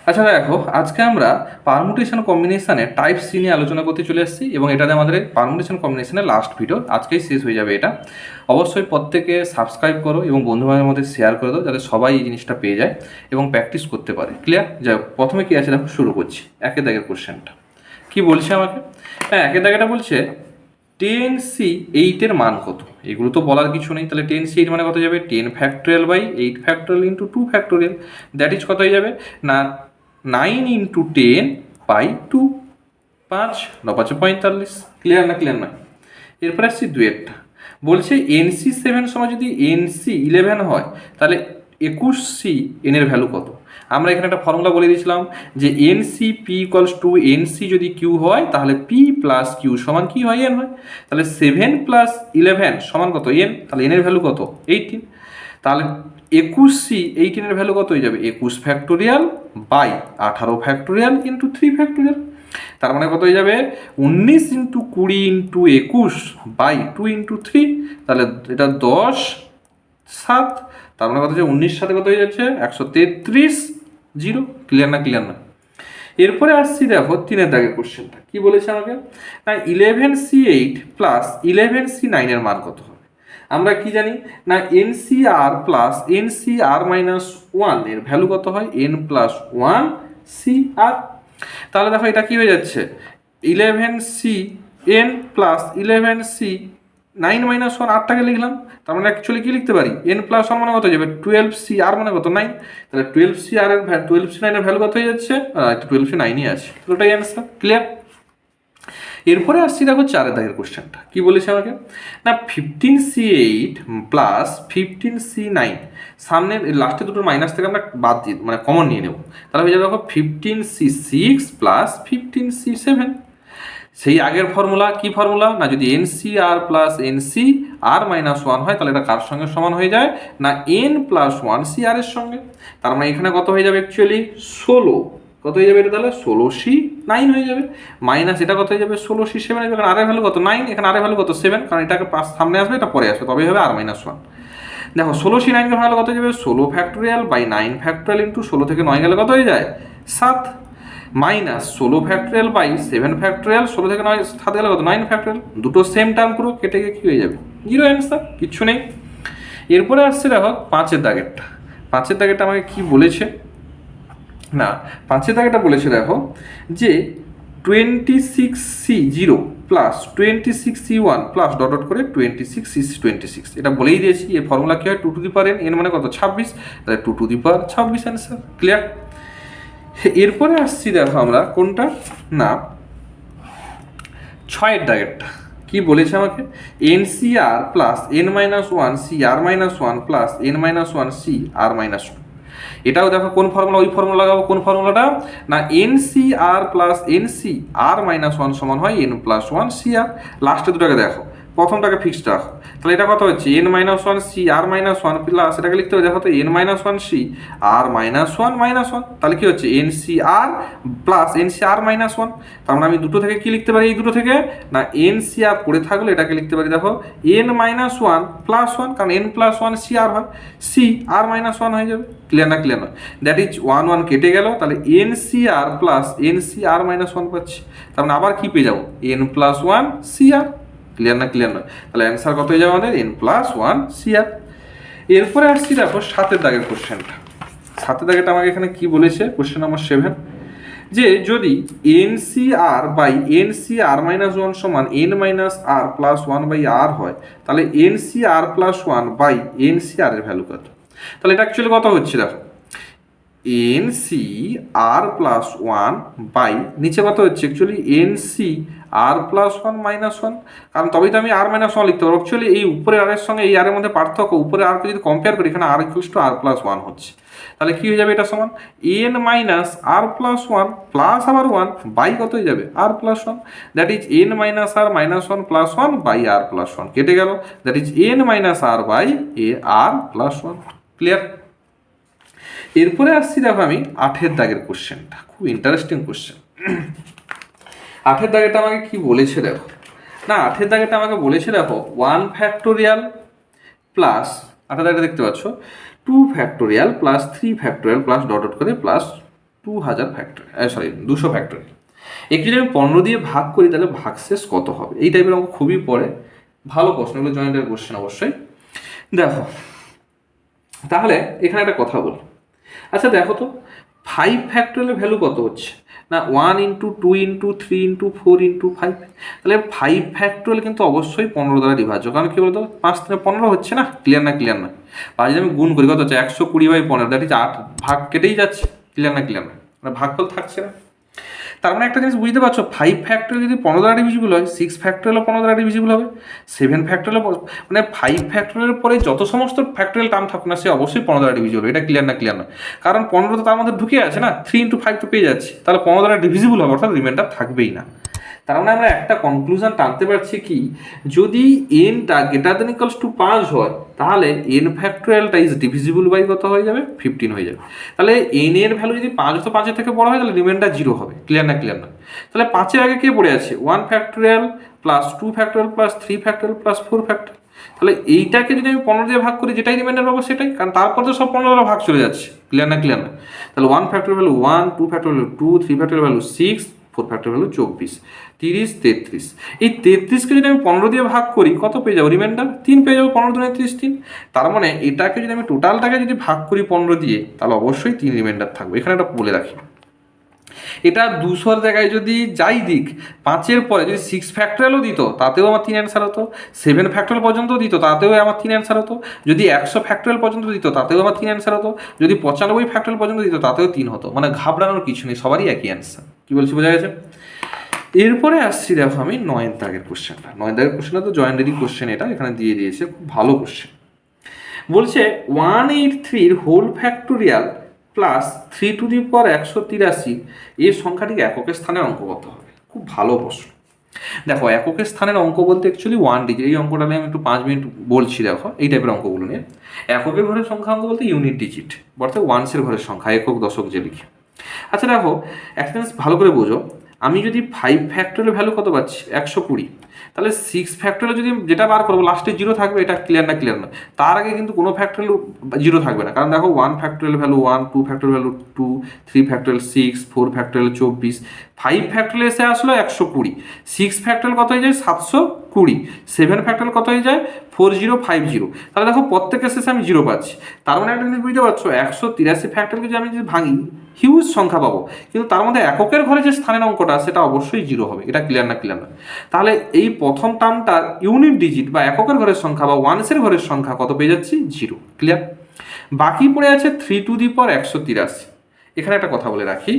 আচ্ছা দেখো, আজকে আমরা পারমুটেশন কম্বিনেশনের টাইপ সি নিয়ে আলোচনা করতে চলে এসেছি এবং এটাতে আমাদের পারমুটেশন কম্বিনেশনের লাস্ট ভিডিও, আজকেই শেষ হয়ে যাবে এটা। অবশ্যই প্রত্যেকে সাবস্ক্রাইব করো এবং বন্ধুবান্ধবের মধ্যে শেয়ার করে দাও, যাতে সবাই এই জিনিসটা পেয়ে যায় এবং প্র্যাকটিস করতে পারে। ক্লিয়ার? যাই হোক, প্রথমে কী আছে দেখো, শুরু করছি একের দাগের কোশ্চেনটা। কী বলছে আমাকে? হ্যাঁ, একের দাগেটা বলছে 10C8 মান কত। এগুলো তো বলার কিছু নেই, তাহলে 10C8 মানে কত যাবে? 10 factorial by 8 factorial into 2 factorial, that is কত হয়ে যাবে না 9 ইন্টু 10 বাই 2, 5 9 5 45। ক্লিয়ার না? ক্লিয়ার না? এরপরে আসছি দুয়েরটা। বলছে NC7 সময় যদি NC11 হয়, তাহলে 21C এর ভ্যালু কত? আমরা এখানে একটা ফর্মুলা বলে দিয়েছিলাম যে NCP ইকুয়ালস টু NC যদি কিউ হয়, তাহলে P প্লাস কিউ সমান কি হয়? N হয়। তাহলে 7 প্লাস 11 সমান কত? N। তাহলে N এর ভ্যালু কত? 18। তাহলে 21C18 এর ভ্যালু কত হয়ে যাবে? 21 factorial by 18 factorial into 3 factorial. তার মানে কত হয়ে যাবে? 19 ইন্টু 20 ইন্টু 21 বাই 2 ইন্টু 3। তাহলে এটা 10 7। তার মানে কত হচ্ছে? 19 সাথে কত হয়ে যাচ্ছে? 133 0। ক্লিয়ার না? ক্লিয়ার না? এরপরে আসছি দেখো তিনের দাগের কোশ্চেনটা। কি বলেছে আমাকে? না 11C8 প্লাস 11C9 এর মান কত হবে? আমরা কি জানি না NCR প্লাস NCR মাইনাস 1 এর ভ্যালু কত হয়? N plus 1 CR। তাহলে দেখো এটা কি হয়ে যাচ্ছে? 11CN প্লাস 11C9 মাইনাস 1, 8টাকে লিখলাম। তার মানে অ্যাকচুয়ালি কি লিখতে পারি? N প্লাস 1 মানে কত হয়ে যাবে? 12CR মানে কত? 9। তাহলে 12CR এর 12C9 এর ভ্যালু কত হয়ে যাচ্ছে? 12C9ই আছে। ওটাই অ্যান্সার। ক্লিয়ার? এরপরে আসছি দেখো চারের দাগের কোশ্চেনটা। কি বলেছে আমাকে? না 15C8 প্লাস 15C9, সামনের লাস্টে দুটো মাইনাস থেকে আমরা বাদ দিয়ে মানে কমন নিয়ে নেব। তাহলে হয়ে যাবে দেখো 15C6 প্লাস 15C7। সেই আগের ফর্মুলা। কি ফর্মুলা? না যদি NCR প্লাস NCR মাইনাস 1 হয়, তাহলে এটা কার সঙ্গে সমান হয়ে যায়? না N প্লাস 1 CR এর সঙ্গে। তার মানে এখানে কত হয়ে যাবে? অ্যাকচুয়ালি 16। কত হয়ে যাবে এটা? তাহলে 16C9 হয়ে যাবে। মাইনাস এটা কত হয়ে যাবে? 16C7 হয়ে যাবে। কারণ আর এর ভ্যালু কত? 9। এখানে আর এর ভ্যালু কত? 7। কারণ এটাকে সামনে আসবে, এটা পরে আসবে, তবেই হবে R-1। দেখো 16C9 ভ্যালু কত হয়ে যাবে? 16 ফ্যাক্টোরিয়াল বাই 9 ফ্যাক্টোরিয়াল ইন্টু 16 থেকে 9 গেলে কত হয়ে যায়? 7। মাইনাস 16 ফ্যাক্টোরিয়াল বাই 7 ফ্যাক্টোরিয়াল, 16 থেকে 9 7 গেলে কত? 9 ফ্যাক্টোরিয়াল। দুটো সেম টার্ম পুরো কেটে গিয়ে কী হয়ে যাবে? 0 অ্যান্সার, কিচ্ছু নেই। এরপরে আসছে দেখো পাঁচের দাগেরটা। পাঁচের দাগেরটা আমাকে কি বলেছে? না 5এর দাগেরটা বলেছে দেখো যে 26C0 plus 26C1 plus dot dot করে 26C26। এটা বলেই দিয়েছি। এই ফর্মুলা কী হয়? 2 টু দি পাওয়ার n মানে কত? 26। তাহলে 2 to the power 26 answer. Clear? এরপরে আসছি দেখো আমরা কোনটা? না 6এর দাগেরটা। কি বলেছে আমাকে? NCR plus N-1 CR-1 plus N-1 CR-2। এটাও দেখো কোন ফর্মুলা? ওই ফর্মুলা লাগাবো। কোন ফর্মুলাটা? না NCR প্লাস NCR-1 সমান হয় N প্লাস 1 CR। লাস্টে দুটাকে দেখো, প্রথমটাকে ফিক্সড রাখো। তাহলে এটা কত হচ্ছে? N-1 CR-1 প্লাস এটাকে লিখতে হবে দেখো তো N-1 CR-1 তাহলে কি হচ্ছে? NCR plus NCR-1। তার মানে আমি দুটো থেকে কি লিখতে পারি? এই দুটো থেকে না NCR পড়ে থাকলে এটাকে লিখতে পারি দেখো N-1 প্লাস 1, কারণ N প্লাস 1 CR হয়, CR-1 হয়ে যাবে। ক্লিয়ার না? ক্লিয়ার না? দ্যাট ইজ 1 1 কেটে গেল। তাহলে NCR প্লাস NCR-1 পাচ্ছি। তার মানে আবার কি পেয়ে যাবো? N plus 1 CR। ক্লিয়ার না? ক্লিয়ার নয়? তাহলে অ্যান্সার কত হয়ে যাবে আমাদের? N plus 1 CR। এরপরে আসছি দেখো 7এর দাগের কোশ্চেনটা। 7এর দাগেরটা আমাকে এখানে কি বলেছে? কোশ্চেন নাম্বার 7 যে যদি NCR বাই NCR-1 সমান N-R প্লাস 1 বাই R হয়, তাহলে NCR প্লাস 1 বাই NCR এর ভ্যালু কত? তাহলে এটা অ্যাকচুয়ালি কত হচ্ছে দেখো NCR প্লাস 1 বাই নিচে কত হচ্ছে? Actually NCR plus 1 minus 1। কারণ তবেই তো আমি R-1 লিখতে পারবো। অ্যাকচুয়ালি এই উপরে আর এর সঙ্গে এই আর এর মধ্যে পার্থক্য, উপরে আরকে যদি কম্পেয়ার করি, এখানে R equals to R plus 1 হচ্ছে। তাহলে কী হয়ে যাবে? এটা সমান N minus R plus 1 plus আবার 1 বাই কত হয়ে যাবে? R plus 1। That is N minus R minus 1 plus 1 by R plus 1 কেটে গেল। That is N minus R by R plus 1। Clear? এরপরে আসছি দেখো আমি 8এর দাগের কোশ্চেনটা। খুব ইন্টারেস্টিং কোশ্চেন। 8এর দাগেরটা আমাকে কি বলেছে দেখো না 8এর দাগেরটা আমাকে বলেছে দেখো 1 ফ্যাক্টোরিয়াল প্লাস 8এর দাগেরটা দেখতে পাচ্ছ 2 factorial plus 3 factorial plus dot dot করে প্লাস 2000 ফ্যাক্টরিয়াল 200 ফ্যাক্টরিয়াল। একে যদি আমি 15 দিয়ে ভাগ করি তাহলে ভাগশেষ কত হবে? এই টাইপের অঙ্ক খুবই পড়ে, ভালো প্রশ্ন, এগুলো জয়েন্টের কোশ্চেন অবশ্যই। দেখো তাহলে এখানে একটা কথা বল, আচ্ছা দেখো তো 5 ফ্যাক্টরিয়ালের ভ্যালু কত হচ্ছে? না 1 ইন্টু 2 ইন্টু 3 ইন্টু 4 ইন্টু 5, তাহলে 5 ফ্যাক্টরিয়াল কিন্তু অবশ্যই 15 দ্বারা বিভাজ্য, কারণ কি বলতো 5 থেকে 15 হচ্ছে না, ক্লিয়ার না ক্লিয়ার না? আর যদি আমি গুণ করি কত হচ্ছে 120/15, দ্যাট ইজ 8, ভাগ কেটেই যাচ্ছে, ক্লিয়ার না ক্লিয়ার না? মানে ভাগফল থাকছে না। তার মানে একটা জিনিস বুঝতে পারছো, 5 ফ্যাক্টরিয়াল যদি 15 দ্বারা ডিভিজিবল হয়, 6 ফ্যাক্টরিয়ালও 15 দ্বারা ডিভিজিবল হবে, 7 ফ্যাক্টরিয়াল, মানে 5 ফ্যাক্টরিয়ালের পরে যত সমস্ত ফ্যাক্টরিয়াল টার্ম থাকুক না সে অবশ্যই 15 দ্বারা ডিভিজিবল, এটা ক্লিয়ার না ক্লিয়ার না? কারণ 15 তো তার মধ্যে ঢুকে আছে না, 3 ইন্টু 5 তো পেয়ে যাচ্ছে, তাহলে 15 দ্বারা ডিভিজিবল হবে, অর্থাৎ রিমাইন্ডার থাকবেই না। তার মানে আমরা একটা কনক্লুশন টানতে পারছি কি, যদি এনটা গ্রেটার দেন ইকুয়ালস টু 5 হয় তাহলে এন ফ্যাক্টরিয়ালটা ইজ ডিভিজিবল বাই কত হয়ে যাবে? 15 হয়ে যাবে। তাহলে এন এর ভ্যালু যদি 5 তো 5 থেকে বড় হয় তাহলে রিমাইন্ডার 0 হবে, ক্লিয়ার না ক্লিয়ার না? তাহলে 5-এর আগে কে পড়ে আছে? 1 factorial plus 2 factorial plus 3 factorial plus 4 factorial. তাহলে এইটাকে যদি আমি 15 দিয়ে ভাগ করি যেটাই রিমাইন্ডার পাবো সেটাই, কারণ তারপর তো সব 15 দ্বারা ভাগ চলে যাচ্ছে, ক্লিয়ার না ক্লিয়ার না? তাহলে 1 factorial value 1, 2 factorial value 2, 3 factorial value 6, 4 factorial value 24, 30, 33। এই 33কে যদি আমি 15 দিয়ে ভাগ করি কত পেয়ে যাবো? রিমাইন্ডার 3 পেয়ে যাবো, 15 × 30 3। তার মানে এটাকে যদি আমি টোটালটাকে যদি ভাগ করি 15 দিয়ে তাহলে অবশ্যই 3 রিমাইন্ডার থাকবে। এখানে একটা বলে রাখি, এটা 200-র জায়গায় যদি যাই দিক, 5-এর পরে যদি 6 ফ্যাক্টরিয়ালও দিত তাতেও আমার 3 অ্যান্সার হতো, 7 ফ্যাক্টরিয়াল পর্যন্ত দিত তাতেও আমার 3 অ্যান্সার হতো, যদি 100 ফ্যাক্টরিয়াল পর্যন্ত দিত তাতেও আমার 3 অ্যান্সার হতো, যদি 95 ফ্যাক্টরিয়াল পর্যন্ত দিত তাতেও 3 হতো। মানে ঘাবড়ানোর কিছু নেই, সবারই একই অ্যান্সার। কী বলছি বোঝা গেছে? এরপরে আসছি দেখো আমি 9 দাগের কোশ্চেনটা। 9 দাগের কোশ্চেনটা তো জয়েন্টারি কোশ্চেন, এটা এখানে দিয়ে দিয়েছে, খুব ভালো কোশ্চেন। বলছে 183 whole factorial plus 3 to the power 183 এই সংখ্যাটিকে এককের স্থানে অঙ্ক করতে হবে। খুব ভালো প্রশ্ন। দেখো এককের স্থানের অঙ্ক বলতে অ্যাকচুয়ালি 1 ডিজিট, এই অঙ্কটা নিয়ে আমি একটু 5 মিনিট বলছি। দেখো এই টাইপের অঙ্কগুলো নিয়ে এককের ঘরের সংখ্যা অঙ্ক বলতে ইউনিট ডিজিট, অর্থাৎ ওয়ান্সের ঘরের সংখ্যা, একক দশক যে লিখি। আচ্ছা দেখো একটা জিনিস ভালো করে বোঝো, আমি যদি 5 ফ্যাক্টরিয়াল ভ্যালু কত পাচ্ছি? 120, তাহলে 6 ফ্যাক্টরিয়াল যদি যেটা বার করবো লাস্টে 0 থাকবে, এটা ক্লিয়ার না ক্লিয়ার না? তার আগে কিন্তু কোনো ফ্যাক্টরিয়াল 0 থাকবে না, কারণ দেখো 1 factorial value 1, 2 factorial value 2, 3 factorial 6, 4 factorial 24, 5 factorial এসে আসলো 120, 6 ফ্যাক্টরিয়াল কত হয়ে যায়? 720, 7 ফ্যাক্টরিয়াল কত হয়ে যায়? 4050। তাহলে দেখো প্রত্যেকের শেষে আমি 0 পাচ্ছি। তার মানে একটা জিনিস বুঝতে পারছো, 183 ফ্যাক্টরিয়ালকে আমি যদি ভাঙি হিউজ সংখ্যা পাবো, কিন্তু তার মধ্যে এককের ঘরে যে স্থানের অঙ্কটা সেটা অবশ্যই 0 হবে। এটা ক্লিয়ার না ক্লিয়ার না? তাহলে এই প্রথম টার্মটার ইউনিট ডিজিট বা এককের ঘরের সংখ্যা বা ওয়ান্সের ঘরের সংখ্যা কত পেয়ে যাচ্ছি? 0, ক্লিয়ার? বাকি পড়ে আছে 3 টু দি পাওয়ার 183। এখানে একটা কথা বলে রাখি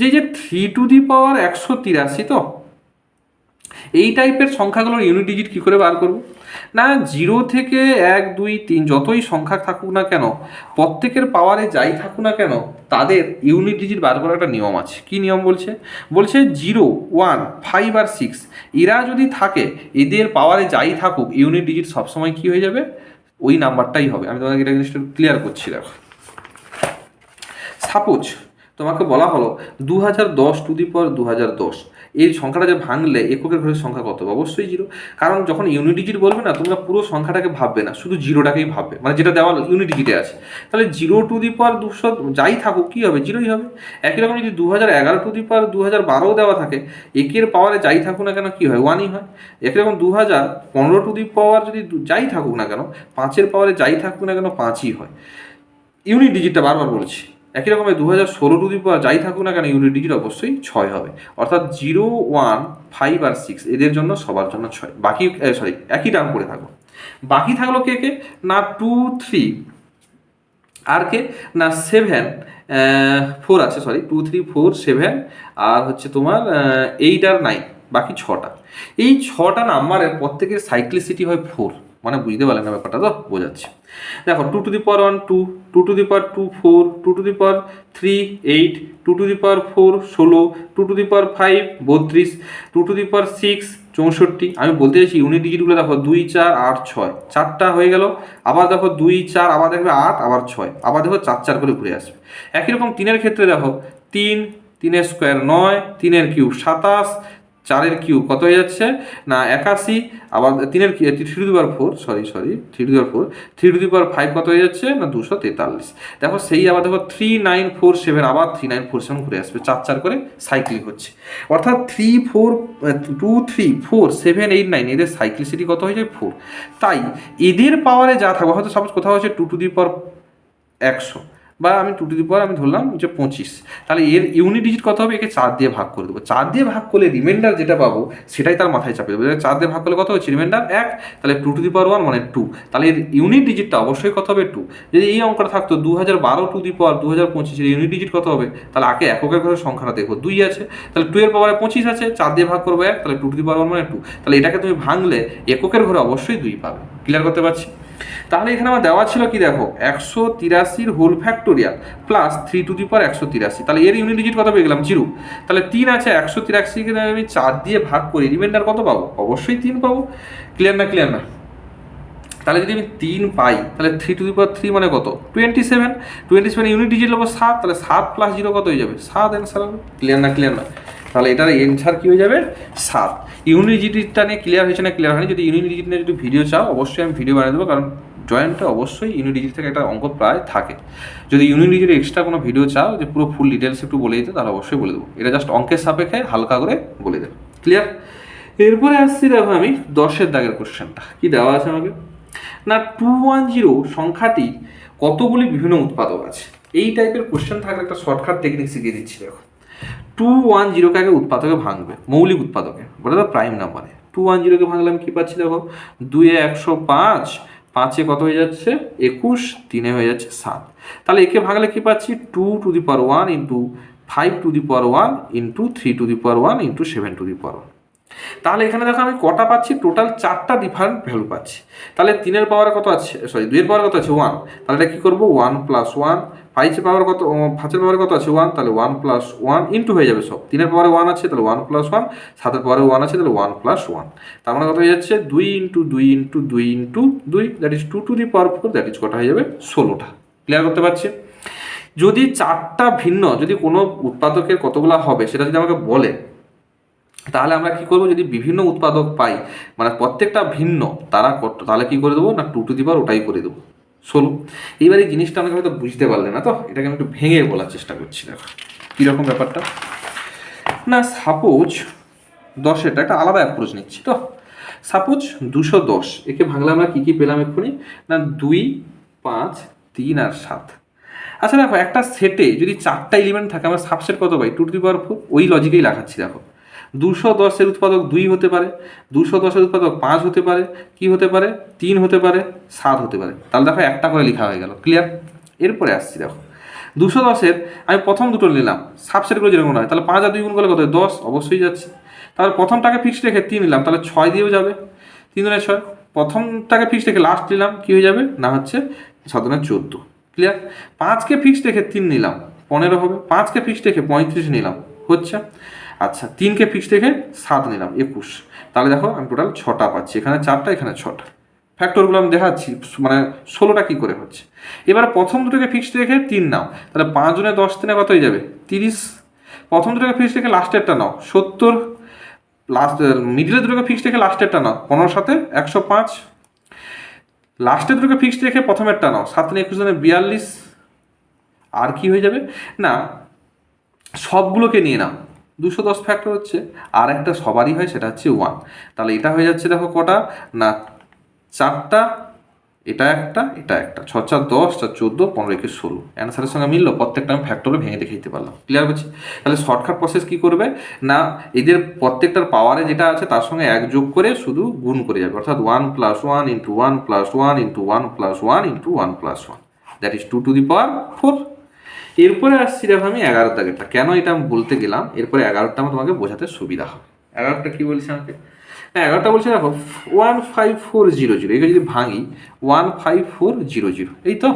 যে 3 টু দি পাওয়ার 183, তো এই টাইপের সংখ্যাগুলোর ইউনিট ডিজিট কী করে বার করব? না 0 থেকে 1, 2, 3 যতই সংখ্যা থাকুক না কেন, প্রত্যেকের পাওয়ারে যাই থাকুক না কেন, তাদের ইউনিট ডিজিট বার করার একটা নিয়ম আছে। কি নিয়ম বলছে? 0, 1, 5 আর 6 এরা যদি থাকে, এদের পাওয়ারে যাই থাকুক ইউনিট ডিজিট সবসময় কী হয়ে যাবে? ওই নাম্বারটাই হবে। আমি তোমাকে এটা জিনিসটা ক্লিয়ার করছি। দেখো সাপোজ তোমাকে বলা হলো 2010 টু দি পাওয়ার 2010, এই সংখ্যাটা যে ভাঙলে এককের ঘরের সংখ্যা কত? অবশ্যই 0, কারণ যখন ইউনিট ডিজিট বলবে না তোমরা পুরো সংখ্যাটাকে ভাববে না, শুধু 0টাকেই ভাববে, মানে যেটা দেওয়া ইউনিট ডিজিটে আছে। তাহলে 0 টু দি পাওয়ার 200 যাই থাকুক কী হবে? 0ই হবে। একই রকম যদি 2011 টু দি পাওয়ার 2012 দেওয়া থাকে, একের পাওয়ারে যাই থাকুক না কেন কী হয়? 1ই হয়। একই রকম 2015 টু দি পাওয়ার যদি যাই থাকুক না কেন, 5-এর পাওয়ারে যাই থাকুক না কেন 5ই হয়। ইউনিট ডিজিটটা বারবার বলছি। একই রকমের 2016 টু দি পাওয়ার যাই থাকুক না কেন ইউনিট ডিজিট অবশ্যই 6 হবে। অর্থাৎ 0, 1, 5 আর 6 এদের জন্য সবার জন্য 6। বাকি একই টার্ম করে থাকো। বাকি থাকলো কে কে? না 2, 3 আর কে? না 7, 4 আছে, 2, 3, 4, 7 আর হচ্ছে তোমার 8 আর 9, বাকি 6টা। এই 6টা নাম্বারের প্রত্যেকের সাইক্লিসিটি হয় 4। মানে বুঝতে পারলেন না ব্যাপারটা? তো বোঝাচ্ছি। দেখো 2 to the power 1, 2, 2 to the power 2, 4, 2 to the power 3, 8, 2 to the power 4, 16, 2 to the power 5, 32, 2 to the power 6, 64। আমি বলতে চাইছি ইউনিট ডিজিটগুলো দেখো 2, 4, 8, 6, 4টা হয়ে গেল। আবার দেখো 2, 4, আবার দেখবে 8, আবার 6, আবার দেখো 4, 4 করে ঘুরে আসবে। একই রকম 3-এর ক্ষেত্রে দেখো 3, 3-এর স্কোয়ার 9, 3-এর কিউব 27, 4 কিউব কত হয়ে যাচ্ছে না 81, আবার 3 3 টু দি পাওয়ার 5 কত হয়ে যাচ্ছে না 243। দেখো সেই আবার দেখো 3947 আবার 3947 ঘুরে আসবে, 4 করে সাইক্লিং হচ্ছে, অর্থাৎ 3 4 2 3 4 7 8 9 এদের সাইক্লিসিটি কত হয়ে যায় 4। তাই এদের পাওয়ারে যা থাকবে, হয়তো সাপোজ কোথাও হচ্ছে 2 টু দি পাওয়ার 100 বা আমি 2 টু দি পাওয়ার আমি ধরলাম যে 25, তাহলে এর ইউনিট ডিজিট কত হবে, একে 4 দিয়ে ভাগ করে দেবো। 4 দিয়ে ভাগ করলে রিমাইন্ডার যেটা পাবো সেটাই তার মাথায় চাপে দেবো। 4 দিয়ে ভাগ করলে কত হচ্ছে রিমাইন্ডার 1, তাহলে 2 টু দি পাওয়ার 1 মানে 2, তাহলে এর ইউনিট ডিজিটটা অবশ্যই কত হবে 2। যদি এই অঙ্কটা থাকতো 2012 টু দি পাওয়ার 2025 এর ইউনিট ডিজিট কত হবে, তাহলে আগে এককের ঘরে সংখ্যাটা দেখো 2 আছে, তাহলে 2 এর পাওয়ারে 25 আছে, 4 দিয়ে ভাগ করবো 1, তাহলে 2 টু দি পাওয়ার 1 মানে 2, তাহলে এটাকে তুমি ভাঙলে এককের ঘরে অবশ্যই 2 পাবে। ক্লিয়ার করতে পারছি? তাহলে এখানে আমার দেওয়া ছিল কি দেখো 183 whole factorial plus 3 to the power 183, তাহলে এর ইউনিট ডিজিট কত পেয়ে গেলাম 0। তাহলে 3 আছে, 183কে আমি 4 দিয়ে ভাগ করি, রিমাইন্ডার কত পাবো, অবশ্যই 3 পাবো। ক্লিয়ার না? তাহলে যদি আমি 3 পাই, তাহলে 3 টু দি পাওয়ার 3 মানে কত 27 ইউনিট ডিজিট নেবো 7, তাহলে 7 প্লাস 0 কত হয়ে যাবে 7 অ্যান্সার হবে। ক্লিয়ার না? তাহলে এটার অ্যান্সার কী হয়ে যাবে 7। ইউনিট ডিজিটটা নিয়ে ক্লিয়ার হয়েছে না ক্লিয়ার হয়নি? যদি ইউনিট ডিজিট নিয়ে যদি ভিডিও চাও অবশ্যই আমি ভিডিও বানিয়ে দেবো, কারণ জয়েন্টে অবশ্যই ইউনিট ডিজিট থেকে একটা অঙ্ক প্রায় থাকে। যদি ইউনিট ডিজিট এক্সট্রা কোনো ভিডিও চাও যে পুরো ফুল ডিটেলস একটু বলে দিতে, তাহলে অবশ্যই বলে দেবো। এটা জাস্ট অঙ্কের সাপেক্ষে হালকা করে বলে দেবো। ক্লিয়ার? এরপরে আসছি দেখো আমি 10-এর দাগের কোশ্চেনটা কি দেওয়া আছে আমাকে না 210 সংখ্যাটি কতগুলি বিভিন্ন উৎপাদক আছে। এই টাইপের কোশ্চেন থাকলে একটা শর্টকাট টেকনিক শিখিয়ে দিচ্ছি দেখো। 210কে আগে উৎপাদকে ভাঙবে, মৌলিক উৎপাদকে, বলে দাও প্রাইম নাম্বারে। 210কে ভাঙলে আমি কী পাচ্ছি দেখো, 2-এ 105, 5-এ কত হয়ে যাচ্ছে 21, 3-এ হয়ে যাচ্ছে 7। তাহলে একে ভাঙলে কী পাচ্ছি 2 to the power 1 into 5 to the power 1 into 3 to the power 1 into 7 to the power 1। তাহলে এখানে দেখো আমি কটা পাচ্ছি, টোটাল 4টা ডিফারেন্ট ভ্যালু পাচ্ছি। তাহলে 3-এর পাওয়ারে কত আছে, 2-এর পাওয়ারে কত আছে 1, তাহলে এটা কী করবো 1 প্লাস 1, 5-এর পাওয়ারে কত, 5-এর পাওয়ারে কত আছে 1, তাহলে 1 প্লাস 1 ইন্টু হয়ে যাবে সব। 3-এর পাওয়ারে 1 আছে, তাহলে 1 প্লাস 1, 7-এর পাওয়ারে 1 আছে, তাহলে 1 প্লাস 1, তার মানে কত হয়ে যাচ্ছে 2 into 2 into 2 into 2, that is 2 to the power 4, that is কটা হয়ে যাবে 16টা। ক্লিয়ার করতে পারছি? যদি 4টা ভিন্ন, যদি কোনো উৎপাদকের কতগুলো হবে সেটা যদি আমাকে বলে, তাহলে আমরা কি করব, যদি বিভিন্ন উৎপাদক পাই মানে প্রত্যেকটা ভিন্ন, তারা তাহলে কি করে দেবো না 2 টু দি পাওয়ার ওটাই করে দেবো 16। এইবার এই জিনিসটা আমাকে হয়তো বুঝতে পারলে না, তো এটাকে আমি একটু ভেঙে বলার চেষ্টা করছি। দেখো কীরকম ব্যাপারটা না, সাপোজ 10-এরটা একটা আলাদা অ্যাপ্রোচ নিচ্ছি। তো সাপোজ 210, একে ভাঙলে আমরা কী কী পেলাম এক্ষুনি না 2, 5, 3 আর 7। আচ্ছা দেখো একটা সেটে যদি 4টা এলিমেন্ট থাকে আমরা সাবসেট কত পাই 2 টু দি পাওয়ার 4, ওই লজিকেই লাগাচ্ছি। দেখো 210-এর উৎপাদক 2 হতে পারে, 210-এর উৎপাদক 5 হতে পারে, কি হতে পারে 3 হতে পারে, 7 হতে পারে। তাহলে দেখো একটা করে লেখা হয়ে গেল। ক্লিয়ার? এরপরে আসছি দেখো 210-এর আমি প্রথম দুটো নিলাম, সাবসেটগুলো যেরকম হয়, তাহলে 5 আর 2 গুণ করলে কত 10, অবশ্যই যাচ্ছে। তাহলে প্রথমটাকে ফিক্সড রেখে 3 নিলাম, তাহলে 6 দিয়েও যাবে, 3 দুনে 6। প্রথমটাকে ফিক্সড রেখে লাস্ট নিলাম, কী হয়ে যাবে না হচ্ছে 7 দুনে 14। ক্লিয়ার? 5কে ফিক্সড রেখে 3 নিলাম, 15 হবে। 5কে ফিক্সড রেখে 35 নিলাম, হচ্ছে। আচ্ছা 3কে ফিক্সড রেখে 7 নিলাম, 21। তাহলে দেখো আমি টোটাল 6টা পাচ্ছি, এখানে 4টা এখানে 6টা। ফ্যাক্টরগুলো আমি দেখাচ্ছি মানে 16টা কী করে হচ্ছে। এবার প্রথম দুটোকে ফিক্সড রেখে 3 নাও, তাহলে 5 জনে 10 দিনে কত হয়ে যাবে 30। প্রথম দুটোকে ফিক্সড রেখে লাস্টেরটা নাও 70, লাস্ট মিডিলের দুটোকে ফিক্সড রেখে লাস্টেরটা নাও 15 সাথে 105, লাস্টের দুটোকে ফিক্সড রেখে প্রথমেরটা নাও 7 21 জনে 42। আর কি হয়ে যাবে না সবগুলোকে নিয়ে নাও, 210 ফ্যাক্টর হচ্ছে, আর একটা সবারই হয় সেটা হচ্ছে 1। তাহলে এটা হয়ে যাচ্ছে দেখো কটা না 4টা, এটা একটা, এটা একটা, 6 4 10, 4 14, 15 21 16। অ্যান্সারের সঙ্গে মিললো, প্রত্যেকটা আমি ফ্যাক্টরে ভেঙে দেখে দিতে পারলাম। ক্লিয়ার হচ্ছে? তাহলে শর্টকাট প্রসেস কী করবে না এদের প্রত্যেকটার পাওয়ারে যেটা আছে তার সঙ্গে 1 যোগ করে শুধু গুণ করে যাবে, অর্থাৎ 1 plus 1 into 1 plus 1 into 1 plus 1 into 1 plus 1, that is 2 to the power 4। এরপরে আসছি দেখো আমি 11 দাগেরটা। কেন এটা আমি বলতে গেলাম, এরপরে 11টা আমার তোমাকে বোঝাতে সুবিধা হবে। 11টা কী বলছে আমাকে না 11টা বলছে দেখো 15400, একে যদি ভাঙি 15400, এই তো।